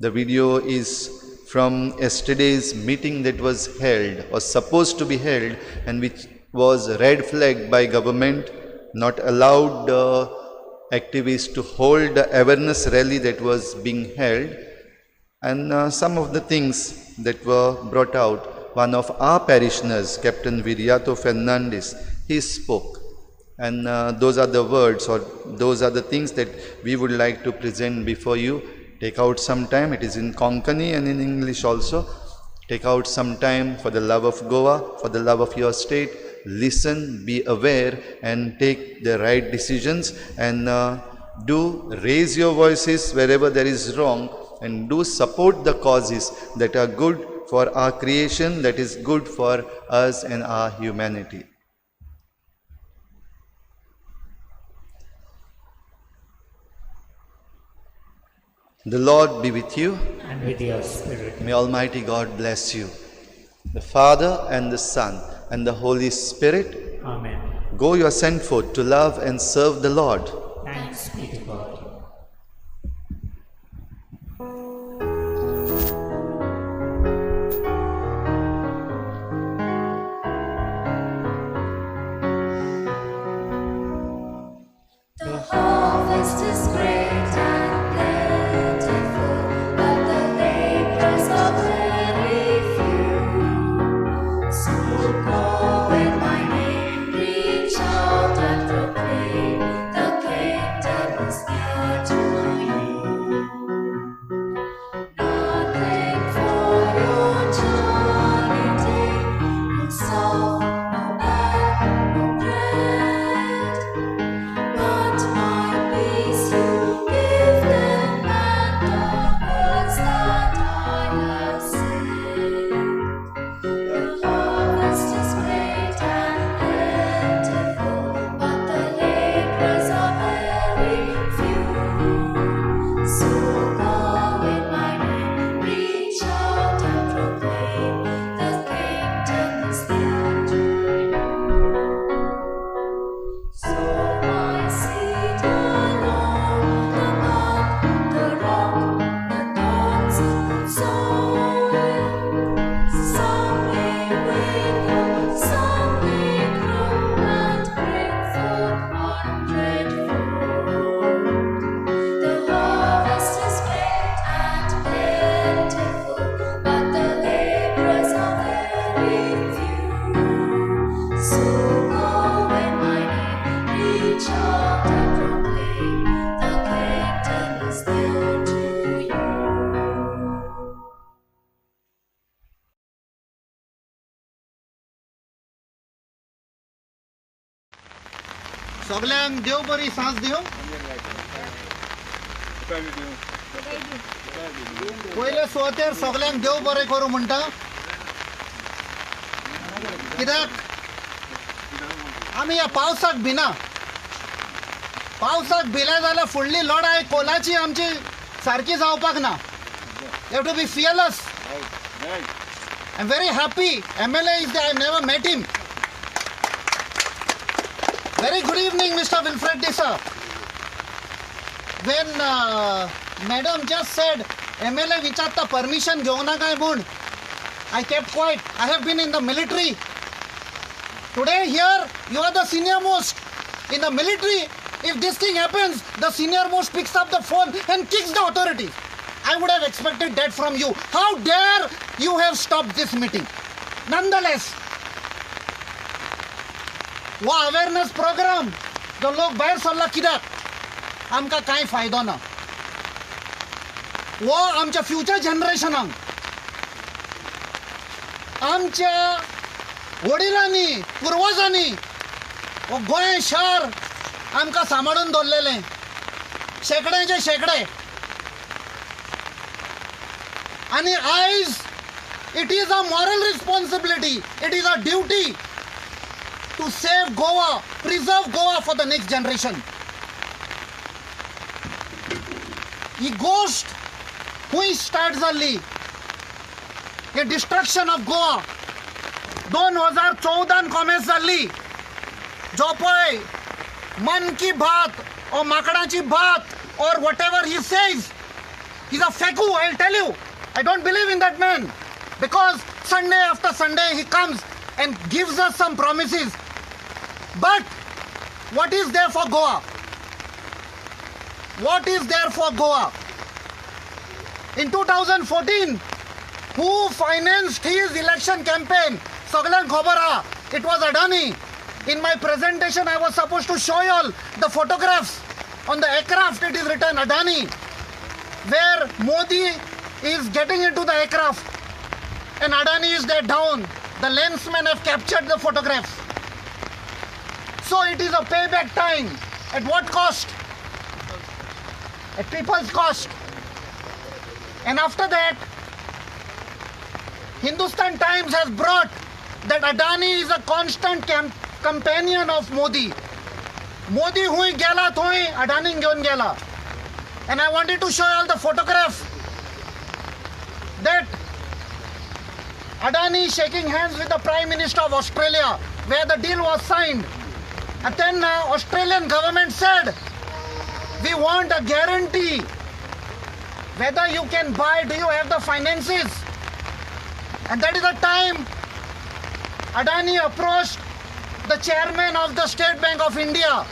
The video is from yesterday's meeting that was held, or supposed to be held, and which was red flagged by government, not allowed activists to hold the awareness rally that was being held, and some of the things that were brought out. One of our parishioners, Captain Viriato Fernandez, he spoke, and those are the words, or those are the things that we would like to present before you. Take out some time. It is in Konkani and in English also. Take out some time for the love of Goa, for the love of your state. Listen, be aware, and take the right decisions, and do raise your voices wherever there is wrong, and do support the causes that are good for our creation, that is good for us and our humanity. The Lord be with you. And with your spirit. May Almighty God bless you, the Father and the Son and the Holy Spirit. Amen. Go, you are sent forth to love and serve the Lord. Thanks be to God. The harvest is great and plentiful, but the laborers are very few. So go in my name, reach out and proclaim the kingdom सगळ्यांक देव बरी सांज दिव. पयले सुवातेर सगळ्यांक देव बरें करूं म्हणटा. कित्याक आमी ह्या पावसाक भिना. पावसाक भिले जाल्यार फुडली लढाय कोलाची आमची सारकी जावपाक ना. You have to be fearless. I am very happy. MLA is there. I never met him. Very good evening, Mr. Wilfred Disa. When Madam just said MLA विचारता permission घेऊ नका म्हणून, I kept quiet. I have been in the military. Today here you are the senior most. In the military, if this thing happens, the senior most picks up the phone and kicks the authorities. I would have expected that from you. How dare you have stopped this meeting? Nonetheless, वो awareness programme जो लोक भायर सरला कित्याक आमकां कांय फायदो ना. वो आमच्या फ्युचर जनरेशनाक आमच्या वडिलांनी पुर्वजांनी वो गोंय शहर आमकां सांबाळून दवरलेलें शेकड्याचे शेकडे. आनी आयज it is a moral responsibility. It is a duty to save Goa, preserve Goa for the next generation. He ghost who start झाली हे डिस्ट्रक्शन ऑफ गोवा 2014 कॉमेस झाली. जो पळय मन की बात और माकडाची बात or whatever he says, he's a feku. I'll tell you, I don't believe in that man, because Sunday after Sunday he comes and gives us some promises. But what is there for Goa? What is there for Goa? In 2014, who financed his election campaign? Soglan Khobara. It was Adani. In my presentation, I was supposed to show you all the photographs. On the aircraft, it is written Adani, where Modi is getting into the aircraft and Adani is there down. The lensmen have captured the photographs. So it is a payback time. At what cost? At people's cost. And after that, Hindustan Times has brought that Adani is a constant companion of Modi. Modi hui gela thoi Adani घेऊन गेला. And I wanted to show you all the photograph that Adani shaking hands with the Prime Minister of Australia, where the deal was signed. And then Australian government said, we want a guarantee whether you can buy, do you have the finances? And that is the time Adani approached the chairman of the State Bank of India,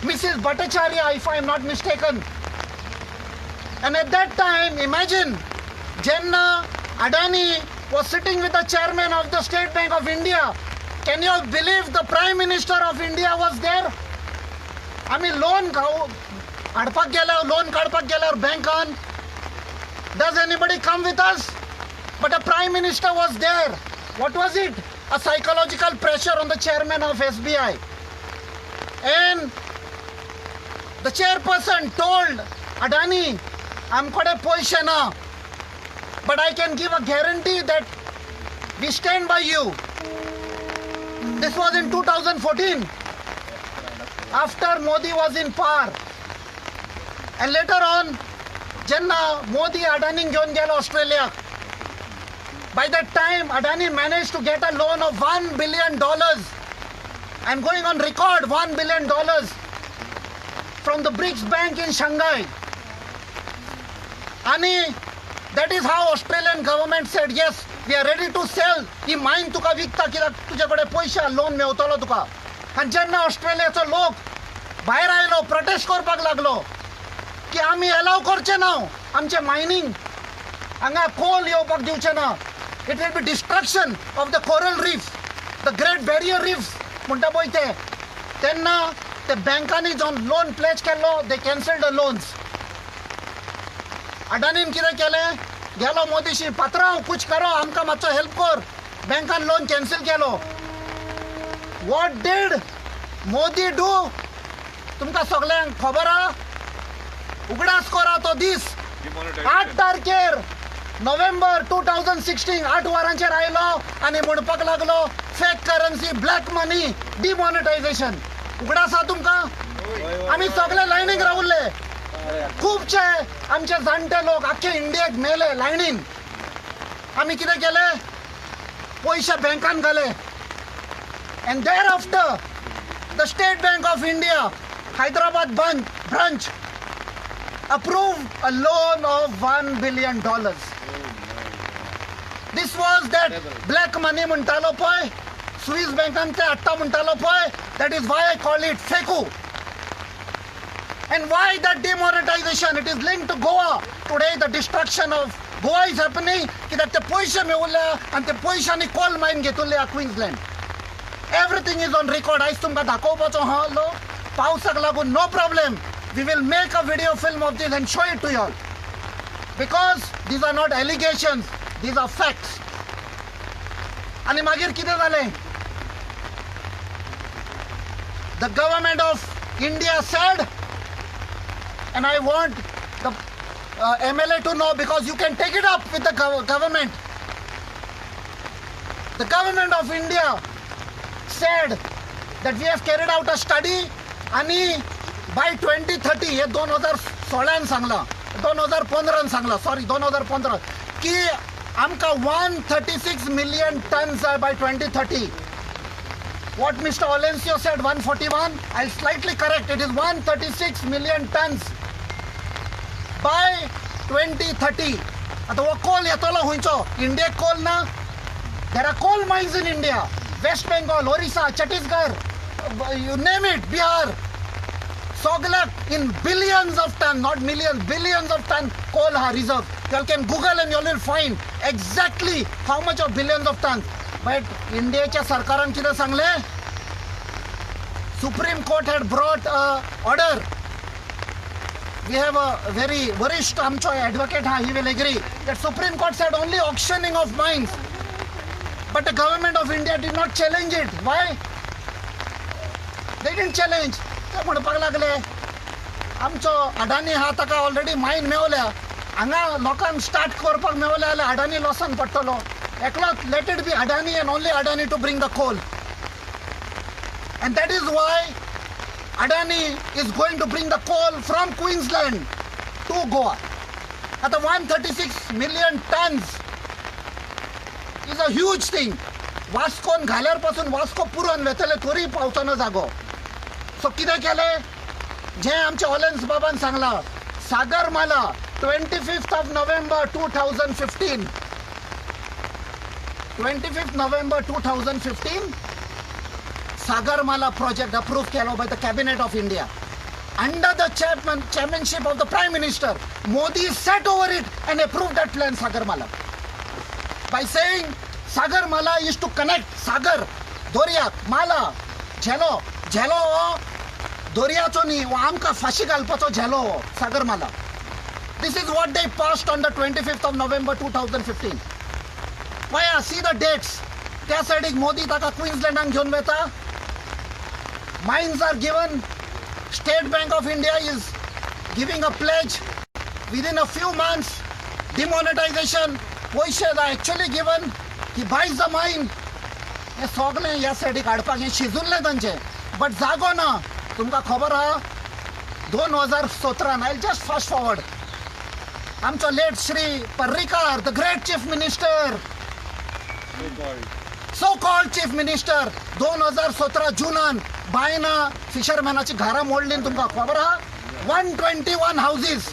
Mrs. Bhattacharya, if I am not mistaken. And at that time, imagine, Jenna Adani was sitting with the chairman of the State Bank of India. Can you believe the Prime Minister of India was there? आम्ही loan हाडपाक गेल्यावर loan काडपाक गेल्यावर बँकान, does anybody come with us? But a Prime Minister was there. What was it? A psychological pressure on the chairman of SBI. And the chairperson told Adani, आमकडे पैसे ना, but I can give a guarantee that we stand by you. This was in 2014, after Modi was in power. And later on, Jenna Modi Adani घेऊन गेला Australia. By that time, Adani managed to get a loan of $1 billion. I'm going on record, $1 billion from the BRICS Bank in Shanghai. And that is how Australian government said, yes, we are ready to sell. He mine तुका विकता कित्याक तुझ्याकडे पैसे loan मेवतलो तुका. आणि जेन्ना ऑस्ट्रेलियाचो लोक भायर आयलो, प्रोटेस्ट करपाक लागलो की आमी अलाव करचे ना आमचे मायनिंग हांगा कोल येवपाक दिवचे ना. It will be destruction of the coral reef, the great barrier reef म्हणटा पळय ते. तेन्ना ते बँकांनी जावन लोन प्लेज केल्लो, दे कॅन्सल द लोन्स. अडानीन कितें केलें, गेलो मोदीशी, पात्रांव कुछ करो, आमकां मातसो हेल्प कर. बँकान लोन कॅन्सल केलो. वॉट डीड मोदी डू तुमकां सगळ्यांक खबर आहा उगडास करा तो दीस 8 तारखेर नोव्हेंबर 2016 8 वरांचेर आयलो आनी म्हणपाक लागलो fake currency black money demonetisation उगडास आहा तुमकां आमी सगळे लायनीक रावल्ले खुबशे आमचे जाणटे लोक आख्खे इंडियेक मेले लायनीन आमी कितें केले पयशे बँकान घाले and thereafter the State Bank of India Hyderabad branch approved a loan of $1 billion. This was that black money म्हणटालो पळय Swiss bankan ते हाडटा म्हणटालो पळय that is why I call it FECU. And why that demonetization? It is linked to Goa. Today the destruction of Goa is happening कित्याक ते पयशे मेवले आनी ते पयशांनी कोल मायन घेतले Queensland Everything is on record. आयज तुमकां दाखोवपाचो हा लो पावसाक लागून no problem. We will make a video film of this and show it to you all. Because these are not allegations, these are facts. आनी मागीर कितें जालें? The government of India said, and I want the MLA to know because you can take it up with the government. The government of India said that we have carried out a study आणि by 2030 हे 2016 सांगला 2015 सांगला sorry 2015 की आमकां 136 million tons by 2030. What Mr. Olencio said 141, I'll slightly correct, it is 136 million tons by 2030. आता वो कोल येतलो हुंयचो इंडियेक कोल ना. There are coal mines in India. West Bengal, Orissa, Chhattisgarh, you name it, Bihar. Soglak in billions of tons, not millions, billions of tons coal are reserved. You all can Google and you all will find exactly how much of billions of tons. But Indiaच्या सरकारान कितें सांगले? Supreme Court had brought a order. We have a very varisht amcho advocate, he will agree that Supreme Court said only auctioning of mines. But the government of India did not challenge it. Why? They didn't challenge. ते म्हणपाक लागले आमचो अडानी हा ताका already मायन मेवल्या हांगा लोकांक start करपाक मेवल्या जाल्यार अडानी लॉसान पडटलो एकलोच let it be Adani and only Adani to bring the coal and that is why Adani is going to bring the coal from Queensland to Goa. आता 136 million tons is a huge thing. वास्कोन घाल्यार पासून वास्को पुरोन वेतले तोरी पावचोना जागो. सो कितें केलें जे आमचे ऑलेन्स बाबान Sangla Sagarmala 25th of November 2015 25th November 2015 Sagarmala project approved Kelo by the cabinet of India under the chairmanship of the Prime Minister. Modi sat over it and approved that plan Sagarmala by saying Sagarmala is to connect Sagar Doryak Mala Jhelo Doryacho न्ही वो आमकां फाशी घालपाचो झेलो Sagarmala. This is what they passed on the 25th of November 2015. Why? See the dates. त्या सायडीक मोदी ताका क्वीन्सलँडाक घेवन वता. Mines are given. State Bank of India is giving a pledge within a few months. Demonetization. पैसे are actually given. He buys the mine. हे सगळें ह्या सायडीक हाडपाक हें शिजूल्लें तांचें. बट जागो ना. तुमकां खबर आहा 2017 I'll just fast forward. आमचो late Shri Parrikar the great chief minister so called chief minister 2017 जुनान बायना फिशरमॅनाची घरां मोडलीं तुमकां खबर आहा 121 हाऊसेस.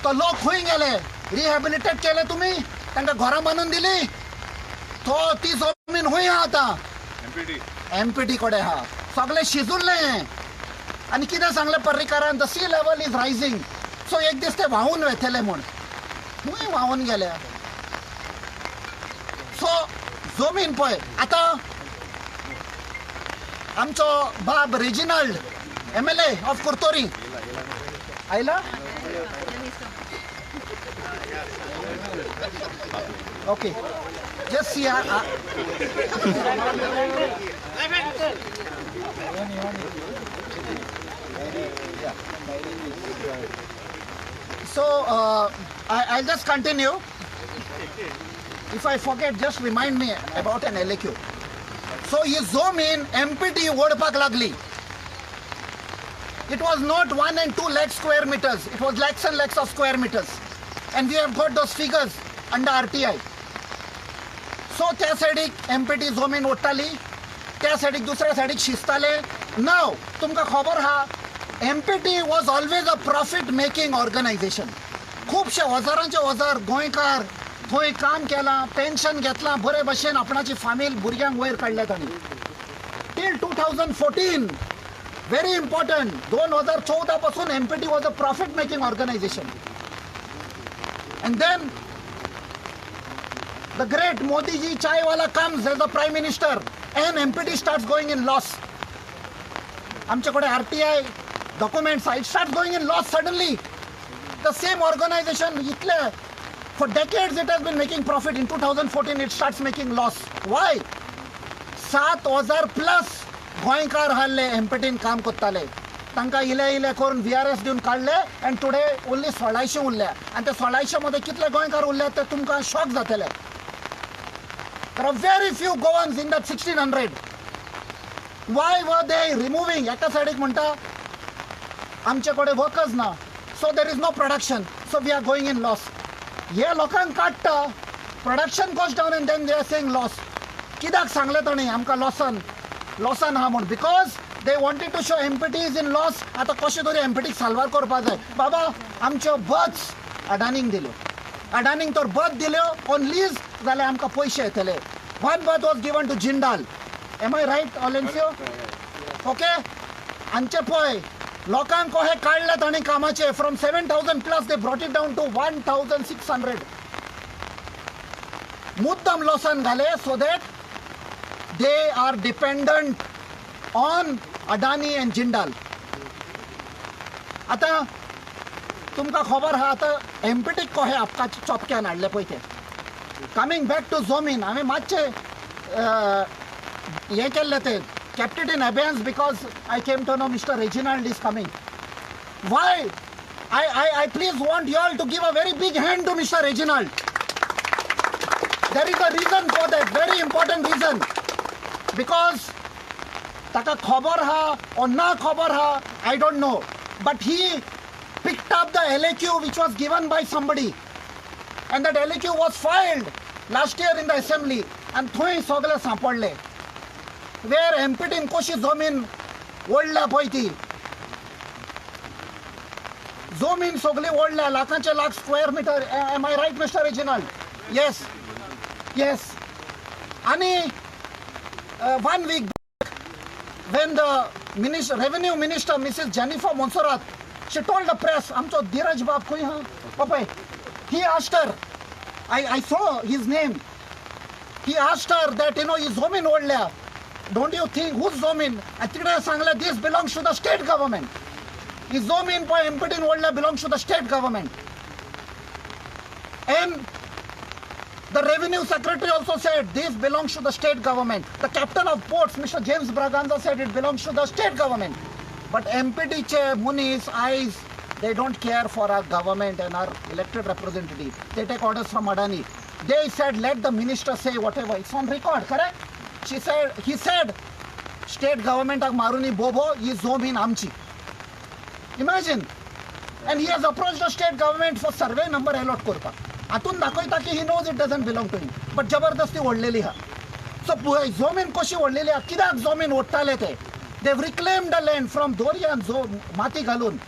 तो लोक खंय गेले रिहॅबिलिटेट केले तुमी तांकां घरां बांदून दिली तो ती जमीन खंय आहा आतां एमपीटी कडेन आहा सगळें शिजूल्लें. आनी कितें सांगलें पर्रीकारान the sea level is rising so एक दीस ते व्हांवून वेतले म्हूण खंय व्हांवून गेले. सो जमीन पळय आतां आमचो बाब रेजिनाल्ड MLA ऑफ कुर्तोरी आयला. Okay Just see. So I'll just continue. If I forget, just remind me about an LAQ. So he zoom in, MPT ओडपाक लागली. It was not 1 and 2 lakh square meters. It was lakhs and lakhs of square meters. And we have got those figures under RTI. So त्या साइडीक MPT zoom in ओडटाली, त्या साइडीक दुसऱ्या साइडीक शिजताले. Now, तुमका खबर हा, MPT was always a profit making organization. खूपशे हजारांचे हजार गोंयकार थंय काम केलां, पेन्शन घेतलां, बरे भशेन आपणाची फामील भुरग्यांक वयर काडल्या तांणी. टिल 2014, very important, 2014 पासून MPT was a profit making organization. And then the great Modi ji chaiwala comes as the prime minister and MPT starts going in loss. आमच्याकडे RTI documents, it starts going in loss suddenly. The same organization, for decades it has been making profit. In 2014 it starts making loss. Why? 7,000 plus गोंयकार हारले MPTन काम करताले. तांकां इले करून VRS दिवन काडले and today only 1600 उरल्या. आणि त्या 1600 मध्ये कितले गोंयकार उरले ते तुमकां शॉक जातले. There are very few Goans in that 1600. Why were they removing? एका साइडीक म्हणटा आमच्याकडे वर्कर्स ना, so there is no production, so we are going in loss. हे लोकांक काडटा, production goes down and then they are saying loss. कित्याक सांगले ताणी आमकां लॉसान हा म्हूण? Because they wanted to show MPT is in loss. आतां कशें तरी MPT साल्वार करपा जाय. बाबा आमच्यो बर्थ्स अडानीक दिल्यो. अडानीक तर बर्थ दिल्यो ऑन लीज, जाल्यार आमकां पयशे येतले. One berth was given to Jindal. Am I right, Olencio? Okay? आमचे पळय लोकांक कशे काडले ताणी कामाचे. From 7,000 plus they brought it down to 1,600. मुद्दम लॉसान घाले so that they are dependent on Adani and Jindal. आता तुमकां खबर हा, आता MPT कशे आपकाचे चॉपक्यान हाडले पळय ते. कमिंग बॅक टू झोमीन, हांवें मातशे हे केल्ले ते kept it in abeyance because I came to know Mr. Reginald is coming. Why? I please want you all to give a very big hand to Mr. Reginald. There is a reason for that, very important reason. Because taka khabar ha or na khabar ha, I don't know. But he picked up the LAQ which was given by somebody. And that LAQ was filed last year in the assembly. And थंय सगळे सांपडले. Where MPTन कशी जमीन ओडल्या पळय ती. जमीन सगळी ओडल्या, लाखांचे lakh square metre. Am I right mister Reginald? Yes yes. आणि 1 week back, when the revenue minister Mrs. Jennifer Monserrat, she told the press, आमचो धीरज बाब खंय हा पळय, he asked her, I saw his name, he asked her that ही जमीन ओडल्या, don't you think whose zomin? And तिकडे सांगले this belongs to the state government. His zomin for MPTन ओडल्या belongs to the state government. And the revenue secretary also said this belongs to the state government. The captain of ports, Mr. James Braganza, said it belongs to the state government. But MPT chair Muni's eyes, they don't care for our government and our elected representatives. They take orders from Adani. They said let the minister say whatever. It's on record, correct? He said, state government of Maruni Bobo is zomin amchi. Imagine. And he has approached the state government for survey number allot korpa. Atun dakoyta ki he knows it doesn't belong to him. But jabardasti odleli ha. So zomin koshi odleli ha. Kidak zomin ottale te. They've reclaimed the land from Doria and Mati Galun.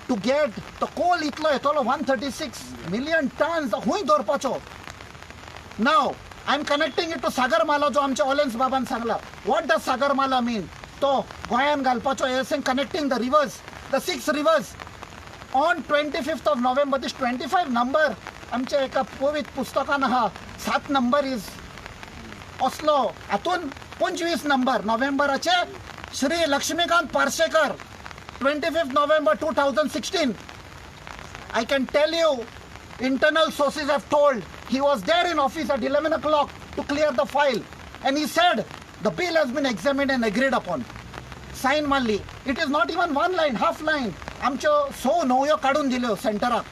To get the coal itlo etolo 136 million tons. Hui dorpacho. Now, I'm connecting it to Sagarmala, जो आमच्या ऑलेन्स बाबान Sangla. What does Sagarmala mean? तो गोंयान घालपाचो हे connecting the rivers, the 6 rivers. On 25th of November, this 25 number, आमच्या एका पवित्र पुस्तकान हा, 7 number is Oslo. हातून 25 number नोव्हेंबराचे Shri Laxmikant Parsekar, 25th November 2016. I can tell you, internal sources have told He was there in office at 11 o'clock to clear the file. And he said, the bill has been examined and agreed upon. Sign मारली. It is not even one line, half line. आमच्यो 100 नवयो काढून दिल्यो सेंटराक.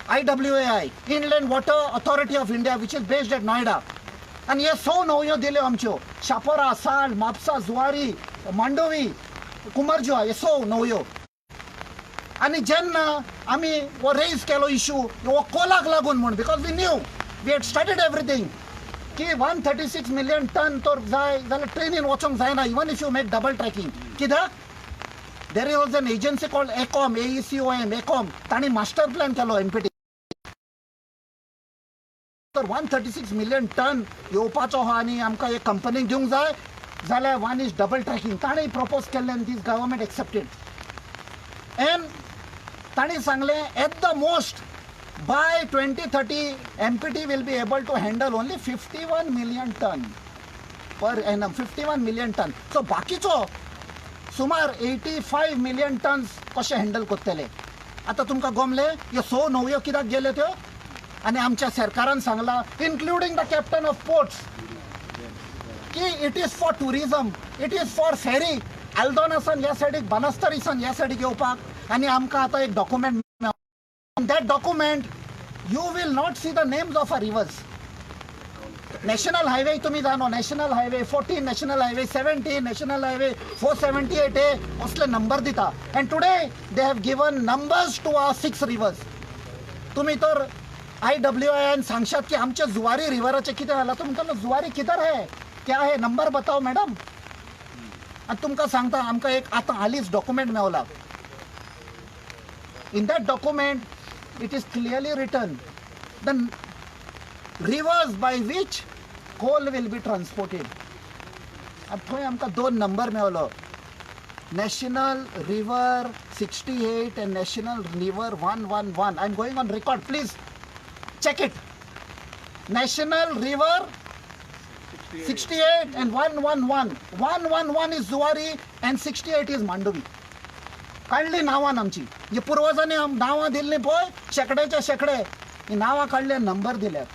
IWAI, Inland Water Authority of India, which is based at Noida. आणि हे 100 नवयो दिल्यो आमच्यो. शापोरा, साल, म्हापसा, जुवारी, मांडोवी, कुमारजुआ, हे 100 नवयो. आणि जेन्ना आमी वो रेज केलो इशू वो कोलाक लागून म्हण because we knew we had started everything की 136 मिलियन टन तर जाय जाल्यार ट्रेनीन वचोंक जायना even if you make double tracking कित्याक there was an agency called ECOM AECOM ECOM तांणी मास्टर प्लॅन केलो NPT तर 136 मिलियन टन येवपाचो आहा आनी आमकां एक कंपनीक दिवंक जाय जाल्यार वन इज डबल ट्रॅकिंग ताणें प्रपोज केल्लें आनी दीस गव्हर्मेंट एक्सेप्टेड एन ताणी सांगले at the most by 2030 MPT will be able to handle only 51 million tonne per annum 51 million tonne so बाकीचो सुमार 85 मिलियन टन्स कशे हँडल करतले आतां तुमकां गमले ह्यो 100 नवयो कित्याक गेल्यो त्यो आनी आमच्या सरकारान सांगला including the captain of ports की it is for tourism it is for ferry आल्दोनासान ह्या सायडीक बानस्तारीसान ह्या सायडीक येवपाक आणि आमकां आतां एक document that document you will not see the names of a rivers national highway तुम्ही जाणो national highway 14 national highway 17 national highway 478 हे असले नंबर दिता and today they have given numbers to our 6 rivers तुम्ही तर IWAN सांगशात की आमच्या जुवारी रिव्हराचे कितें जाला तुमी म्हणटलो जुवारी किधर है क्या है नंबर बताओ मॅडम आणि तुमकां सांगता आमकां एक आतां हालींच document Mewla in that document it is clearly written the rivers by which coal will be transported and थंय आमकां दोन number मेवलो National River 68 and National River 111 I am going on record please check it National River 68 and 111 111 is Zuari and 68 is Mandovi काढली नावान आमची ही पूर्वजांनी नावां दिल्ली पळय शेकड्याच्या शेकडे ही नावां काढले नंबर दिल्यात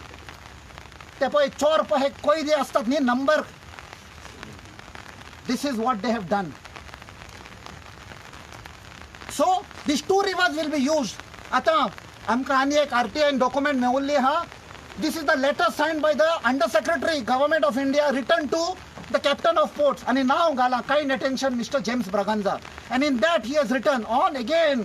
ते पळय चोर पळय कैदी असतात न्ही number this is what they have done so these 2 rivers will be used आतां आमकां आनी एक RTI डॉक्युमेंट मेवल्ली आहा this is the letter signed by the under secretary government of India return to the captain of ports and now gala kind attention Mr. James Braganza and in that he has written on again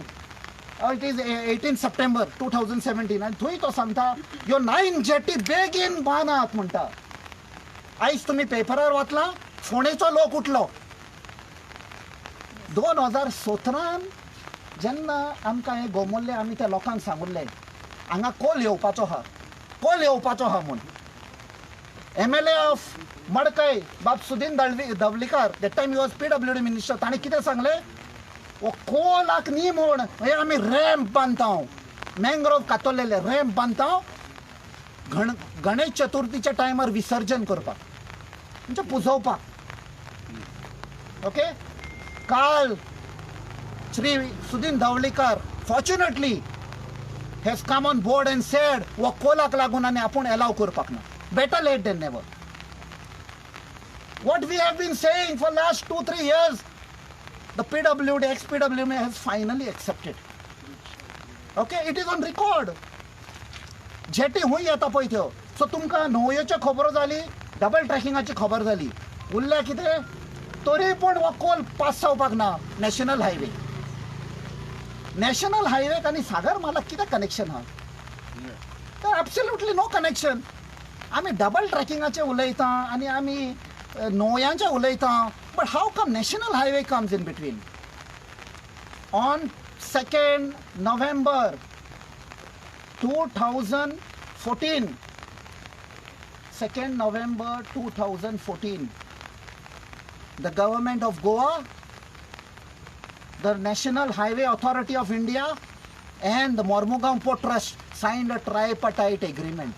it is 18 September 2017 and थंय तो सांगता ह्यो 9 jetty बेगीन बांदात म्हणटा आयज तुम्ही पेपरार वाचला फोंडेचो लोक उठलो 2017 जेन्ना आमकां हे गोमल्ले आमी त्या लोकांक सांगुल्ले हांगा कोल येवपाचो आहा म्हूण MLA of मडकय बाब Sudin Dhavalikar that time he was PWD minister ताणें कितें सांगलें वो कोलाक न्ही म्हूण हे आमी रॅम्प बांदताव मँग्रोव कातरलेले रॅम्प बांदताव गणेश चतुर्थीच्या टायमार विसर्जन करपाक म्हणजे पुजोवपाक ओके काल Shri Sudin Dhavalikar fortunately has come on board and said वो कोलाक लागून आनी आपूण एलाव करपाक ना better late than never what we have been saying for last 2-3 years the PWD ex-PWD has finally accepted okay it is on record jetty हुंय येता पळय त्यो सो तुमकां न्हंयोच्यो खबरो जाली डबल ट्रॅकिंगाची खबर जाली उरल्या कितें तरी पूण हो कोल पास जावपाक ना नॅशनल हायवेक आनी सागर मालाक कितें कनेक्शन आहा एब्सोल्युटली नो कनेक्शन आमी डबल ट्रॅकिंगाचे उलयता आनी आमी न्हंयांचे उलयता but how come national highway comes in between on 2nd November 2014 2nd November 2014 the government of Goa the National Highway Authority of India and the Mormugaon Port Trust signed a tripartite agreement.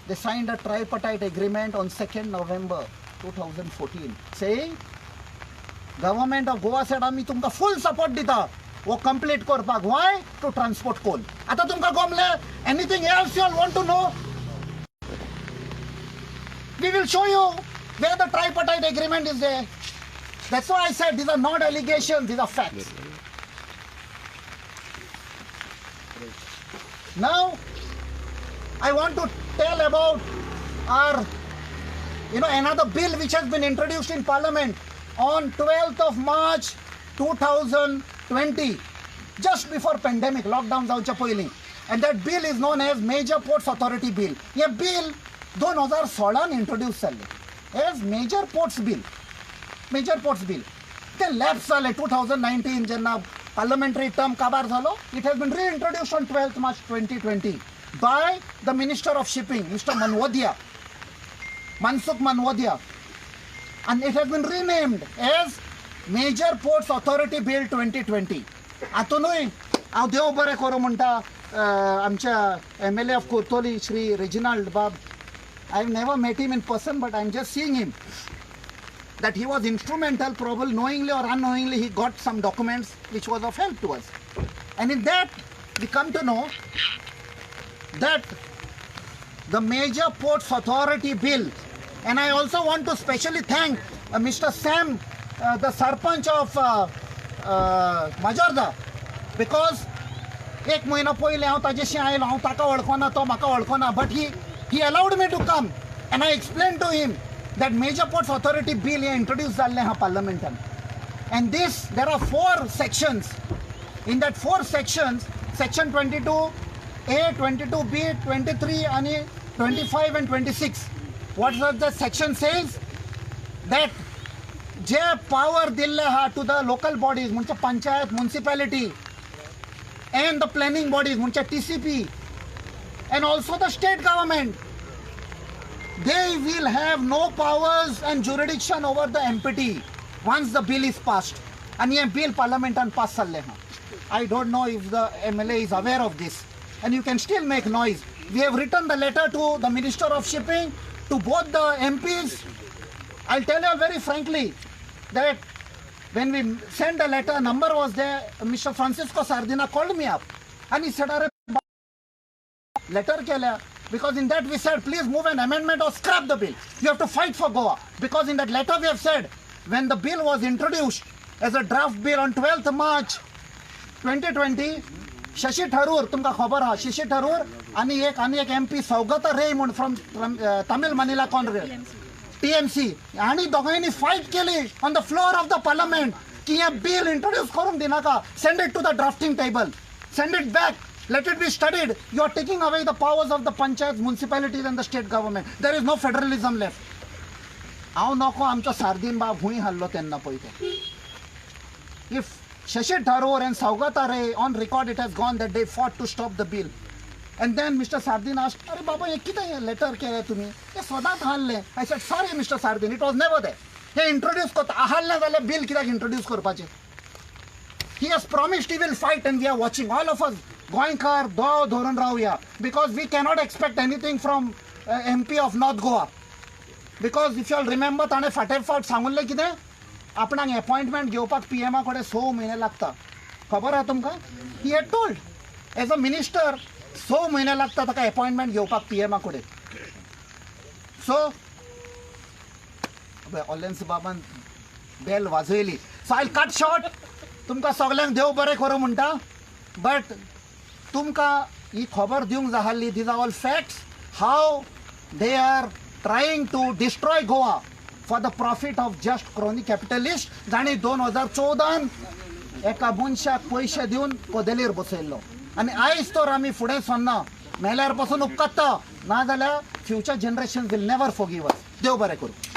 They signed a tripartite agreement on 2nd November 2014 saying government of Goa said आम्ही तुमका full support दिता वो complete करपाक. Why? To transport coal. आता तुमकां गमले? Anything else you want to know? We will show you where the tripartite agreement is there. That's why I said these are not allegations, these are facts. Now, I want to tell about our, another bill which has been introduced in Parliament on 12th of March 2020, just before pandemic, lockdown जावच्या पयलीं. And that bill is known as Major Ports Authority Bill. Hey bill 2016 introduce जाल्लें as Major Ports Bill. Major Ports Bill. ते lapse जालें 2019 जेन्ना parliamentary term काबार जालो. It has been reintroduced on 12th March 2020 by the Minister of Shipping, Mr. Manwadia, Mansukh Manwadia. And it has been renamed as Major Ports Authority Bill 2020. आतूनय हांव देव बरें करूं म्हणटा आमच्या MLA of Kurtoli, Shri Reginald Bab. I've never met him in person, but I'm just seeing him. That he was instrumental, probably knowingly or unknowingly, he got some documents which was of help to us. And in that, we come to know that the Major Ports Authority Bill, and I also want to specially thank Mr. Sam, the Sarpanch of Majorda, because एक महिना पयले हांव ताजेशी आयलो, हांव ताका वळखना, तो म्हाका वळखना, but he allowed me to come and I explained to him that Major Ports Authority Bill he introduced जाल्लें हा parliamentan. And this, there are 4 sections. In that 4 sections, section 22A, 22B, 23 and 25 and 26. What does the section says? That J power दिल्ले हा to the local bodies, म्हणजे panchayat, municipality, and the planning bodies, म्हणजे TCP, and also the state government, they will have no powers and jurisdiction over the MPT once the bill is passed. And ये bill parliament and pass चल रहा. I don't know if the MLA is aware of this. And you can still make noise. We have written the letter to the Minister of Shipping, to both the MPs. I'll tell you very frankly that when we sent the letter, number was there, Mr. Francisco Sardina called me up and he said, "Arey, letter केल्या." Because in that we said, please move an amendment or scrap the bill. You have to fight for Goa. Because in that letter we have said, when the bill was introduced as a draft bill on 12th March 2020, Shashi Tharoor, तुमका खबर हा, Shashi Tharoor आणि एक MP Saugata Ray from Tamil Manila Congress, TMC, आणि दोघांनी fight केली on the floor of the parliament की हे bill introduce करून दिनाका, send it to the drafting table, send it back. Let it be studied. You are taking away the powers of the panchayats, municipalities and the state government. There is no federalism left. हांव नको आमचो sardine बाब हुंय हाडलो तेन्ना पळय ते. If Shashi Tharoor and Saugata Ray, on record it has gone that they fought to stop the bill. And then Mr. Sardin asked, "Arey baba, हे कितें letter केलें तुमी? हे सदांच हाडलें." I said, "Sorry Mr. Sardin, it was never there." Hey introduce करता, हाडलें जाल्यार bill कित्याक introduce करपाचें? He has promised he will fight and we are watching. All of us, Goinkar, Dow, Dhoran Rauya, because we cannot expect anything from MP of North Goa. Because if you all remember, ताणे फाटेफाट सांगुल्लें कितें? आपणाक appointment घेवपाक PM कडेन 6 म्हयने लागता. खबर आहा तुमकां? He had told, as a minister, 6 म्हयने लागता ताका appointment घेवपाक PM कडेन. So, ऑलेन्स बाबान bell वाजयली. So I'll cut short. तुमकां सगल्यांक देव बरें करूं म्हणटा. But तुमकां ही खबर दिवंक जाय आसली. These are all facts. How they are trying to destroy Goa for the profit of just crony capitalists. जाणी 2014 एका मनशाक पयशे दिवन पदेलीर बसयल्लो. आनी आयज तर आमी फुडें सरना. मेल्यार पासून उपकारता. नाजाल्यार future generation will never forgive us. देव बरें करूं.